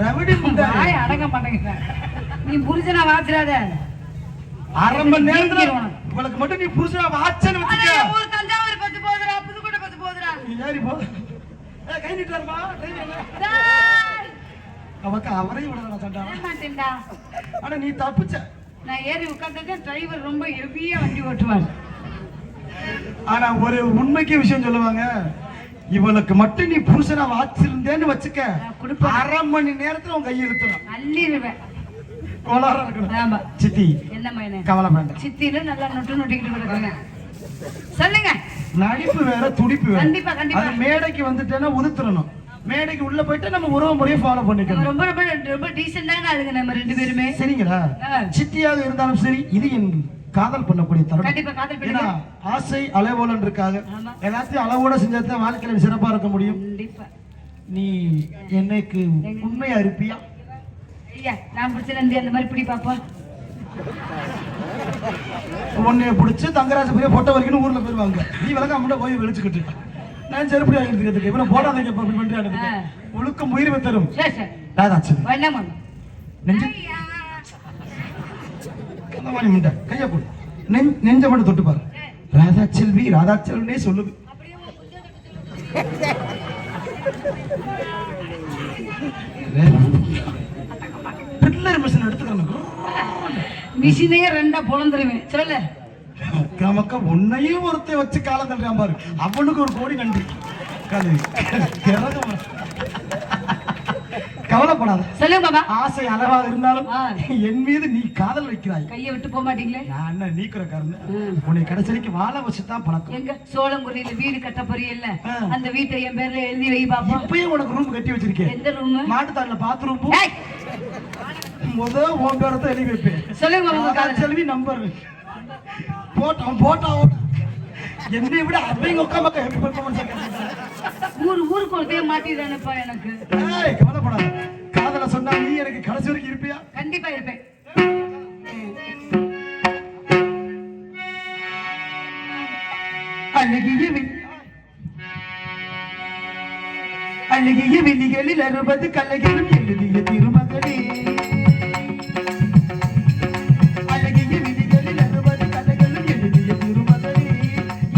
ரவிடி வாய் அடங்க மாட்டேங்க. நீ புருஷனா வாச்சிடாத. அரை மணி நேரத்துல உங்களுக்கு மட்டும் நீ புருஷனா வாச்சன்னு வச்சுக்க. ஒரு தஞ்சாவூர் பத்து போதுடா, புதுக்கோட்டை பத்து போதுடா. நீ ஏறி போ. கை நீட்டாருமா அவக்கு அவரையும் விட சண்டா. ஆனா நீ தப்பிச்ச. நான் ஏறி உட்கார்ந்து டிரைவர் ரொம்ப ஹெவியா வண்டி ஓட்டுவார். ஆனா ஒரு உண்மைக்கு விஷயம் சொல்லுவாங்க, இவளுக்கு மட்டும் நீ புருஷனா வாச்சிருந்தேன்னு வச்சுக்க, அரை மணி நேரத்துல உன் கையை இழுத்துடும். அள்ளிடுவேன். கோளாரா இருக்கணும். ஆமா சித்தி என்ன மயனே கவலை வேண்டாம். சித்தின்னு நல்லா நொட்டு நொட்டிக்கிட்டு கிடக்குங்க. சொல்லுங்க. நடிப்பு வேற துடிப்பு வேற. கண்டிப்பா கண்டிப்பா. அது மேடைக்கு வந்துட்டேன்னா உதுத்துறணும். மேடைக்கு உள்ள போயிட்டு நம்ம உறவு முறையை ஃபாலோ பண்ணிக்கணும். ரொம்ப ரொம்ப ரொம்ப டீசென்ட்டான ஆளுங்க நம்ம ரெண்டு பேருமே. சரிங்களா? சித்தியாக இருந்தாலும் சரி, இது என் காதல் பண்ணக்கூடிய தருணம். கண்டிப்பா காதல் பண்ணுங்க. ஆசை அளவோலன்னு இருக்காங்க. எல்லாத்தையும் அளவோட செஞ்சாதான் வாழ்க்கையில சிறப்பா இருக்க முடியும். கண்டிப்பா. நீ என்னைக்கு உண்மையா இருப்பியா? ஐயா நான் பிடிச்ச நந்தி அந்த மாதிரி பிடி பாப்பா. உன்னைய பிடிச்சு தங்கராஜ போய் போட்டோ வரைக்கும் ஊர்ல போயிருவாங்க. நீ விளக்காம போய் வெளிச்சுக்கிட்டு நான் செருப்படி ஆகிட்டு இவனை போடாதீங்க பண்றாங்க. ஒழுக்கம் உயிர் தரும். சரி சரி ராதாச்சு வேண்டாமா நெஞ்ச அந்த மாதிரி முண்டை கையா போடு. நெஞ்ச மட்டும் தொட்டு பாரு. ராதா செல்வி ராதா செல்வினே சொல்லுது. பில்லர் மிஷின் எடுத்துக்கணும். மிஷினையே ரெண்டா பொழந்துருவேன். சொல்லல நமக்கு உன்னையும் ஒருத்தை வச்சு காலம் தள்ளுறான் பாரு. அவனுக்கு ஒரு கோடி நன்றி. கவலைப்படாத. சொல்லுங்க பாபா. ஆசை அளவாக இருந்தாலும் என் மீது நீ காதல் வைக்கிறாய். கையை விட்டு போக மாட்டீங்களே. நான் என்ன நீக்கிற காரணம் உன்னை கடைசிக்கு வாழ வச்சுதான் பழக்கம். எங்க சோளங்குடியில வீடு கட்ட போறீல்ல, அந்த வீட்டை என் பேர்ல எழுதி வை பாப்பா. இப்பயும் உனக்கு ரூம் கட்டி வச்சிருக்கேன். எந்த ரூம்? மாட்டுத்தாடுல பாத்ரூம். முதல் உன் பேரத்தை எழுதி வைப்பேன். சொல்லுங்க செல்வி நம்பர் போட்டா என்னை விட அவங்க உட்காமக்க ஹெப்பி பெர்ஃபார்மன்ஸ் ஊருக்கு ஒருத்தைய மாட்டிதானப்பா எனக்கு. கவலைப்படாத. காதல சொன்னா நீ எனக்கு கடைசி வரைக்கும் இருப்பியா? கண்டிப்பா இருப்பேன். அழகிய விழிகளில் 60 கலைகளும் எழுதிய திருமகளே அழகிய விதிகளில் 60 கதைகளும் எழுதிய திருமகளே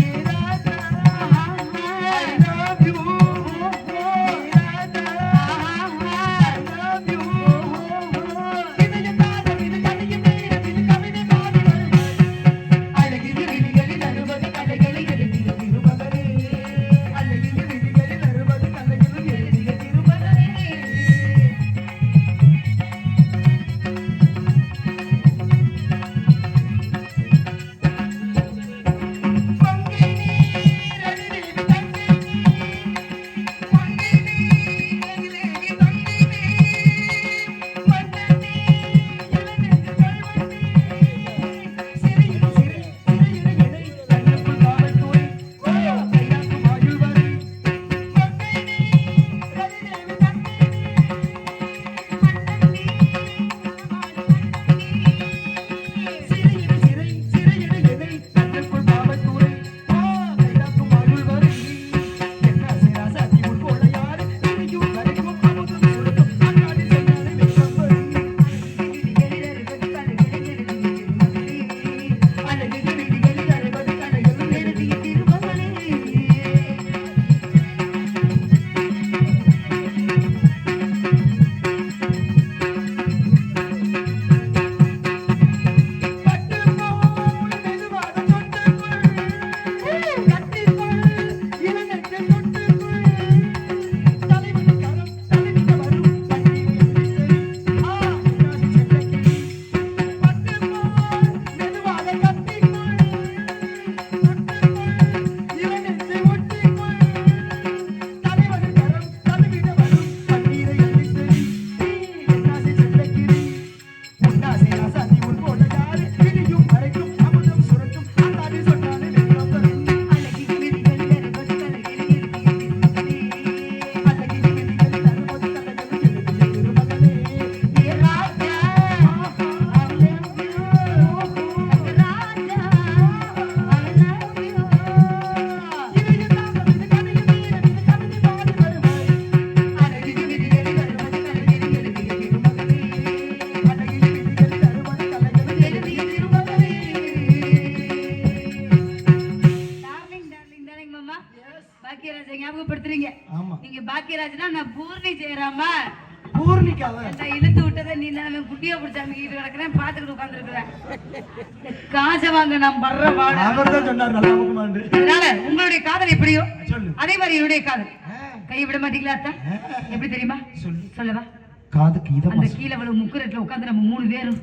ஏ Radha I love you A Radha I love you இதய காதல் இது கதையின் நேரம் இது கவிதை பாடுகள் அழகிய விதிகளில் 60 கதைகளை எழுதிய திருமகளே அழகிய விதிகளில் 60 கதைகளும் எழுதிய திருமகளே பங்கை நீர் அடிதேவி தங்கை நீர் பங்கை நீர் அடிதேவி தங்கை நீர் மன்னனே இளநெஞ்சு கல்வனே சிறையிடு எனை கண்ணுக்குள் காவல்துறை கையாக்கும் ஆயுள் வரை பங்கை நீர் அடிதேவி தங்கை சிறையிடு எனை கண்ணுக்குள் காவல்துறை கையாக்கும் ஆயுள் வரை என்ன சிராசாத்தி உன் போல யாரு இனியும் வரைக்கும் அமுதும் சுருக்கும் அண்ணாடி சொன்னாலே வெட்கம் வரும் அழகிய விதிகளில் 60 கதைகளும் எழுதிய திருமகளே பட்டுக்கோள் மெதுவாக தொட்டுக்கொள் கட்டிக்கொள் இளநெஞ்சை தொட்டுக்கொள் தலைவன் கரம் தலைவிக்க வரும் பட்டுக்கோள் மெதுவாக கட்டிக்கொள் தொட்டுக்கொள் இளநெஞ்சை ஒட்டிக்கொள் தலைவன் கரம் தலைவிக்க வரும் பன்னீரை அள்ளித்தெறி என்னாசி செல்லக்கிரி உன்னாசி ராசாத்தி உன் போல யாரு இனியும் வரைக்கும் அமுதம் சுரக்கும் அண்ணாடி சொன்னாலே வெட்கம் வரும் அழகிய விதிகளில் 60 கதைகளை எழுதிய திருமகளே அழகிய விதிகளில் 60 கதைகளை எழுதிய திருமகளே ஏ ராஜா I love you Raja I love you இதய காதல் இது கதையின் நேரம் இது கவிதை பாடி வருவாய் அழகிய விதிகளில் 60 கதைகளை எழுதிய திருமகளே அழகிய விதிகளில் 60 கதைகளை எழுதிய திருமகளே டார்லிங் தானேங்க மாமா பாக்கியராஜை ஞாபகப்படுத்துறீங்க ஆமா நீங்க பாக்கியராஜ்னா நான் பூர்ணி ஜெயராமா பூர்ணிகாவ நான் இழுத்து விட்டதை நீ நான் குட்டியா பிடிச்சாமிக்கிட்டு கிடக்குறேன் பாத்துக்கிட்டு உட்காந்துருக்குறேன் காசை வாங்க நான் படுற வாட அவர்தான் சொன்னார் நல்லா இருக்குமாண்டு அதனால உங்களுடைய காதல் எப்படியோ சொல்லு அதே மாதிரி என்னுடைய காதல் கையை விட மாட்டீங்களா அத்தா எப்படி தெரியுமா சொல்லு சொல்லவா காதுக்கு இதமா அந்த கீழே அவ்வளவு முக்குரட்டுல உட்காந்து நம்ம 3 பேரும்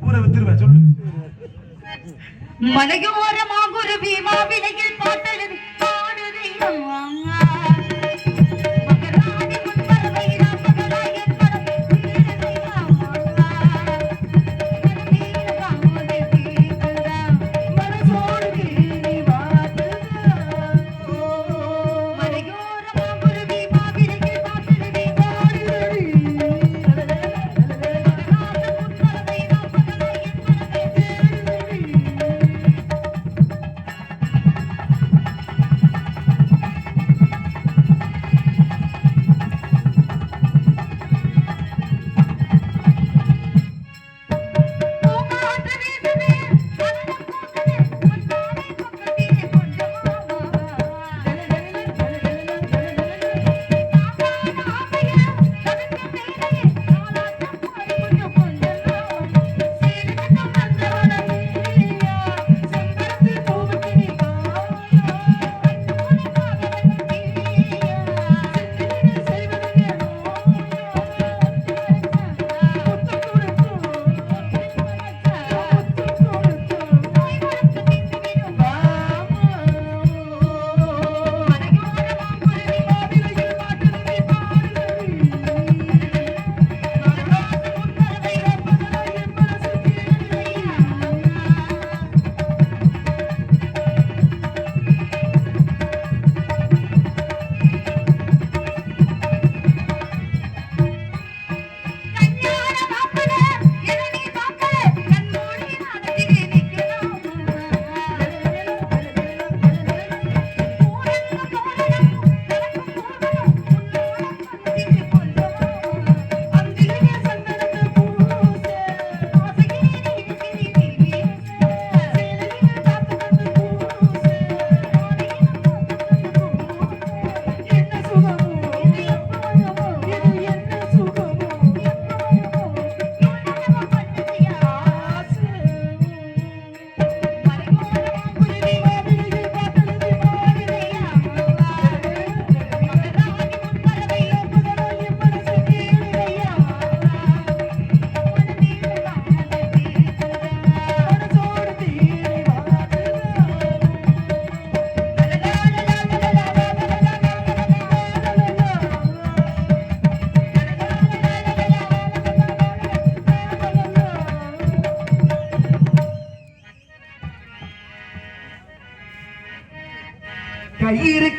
ஊரை வித்துருவா சொல்லு மலையோர மாங்குருவி மாவிலையில் பாட்டெழுதி பாடுதே அம்மா. மகராணி முன்பறவை ராமகராயன் பறவை வீரனை அம்மா. மனதீர காமோதே தீர்த்ததா, மனசோடு தேடி வாட்டுதா. மலையோர மாங்குருவி மாவிலையில் பாட்டெழுதி பாடுதே. மகராணி முன்பறவை ராமகராயன் பறவை வீரனை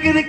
இருக்குது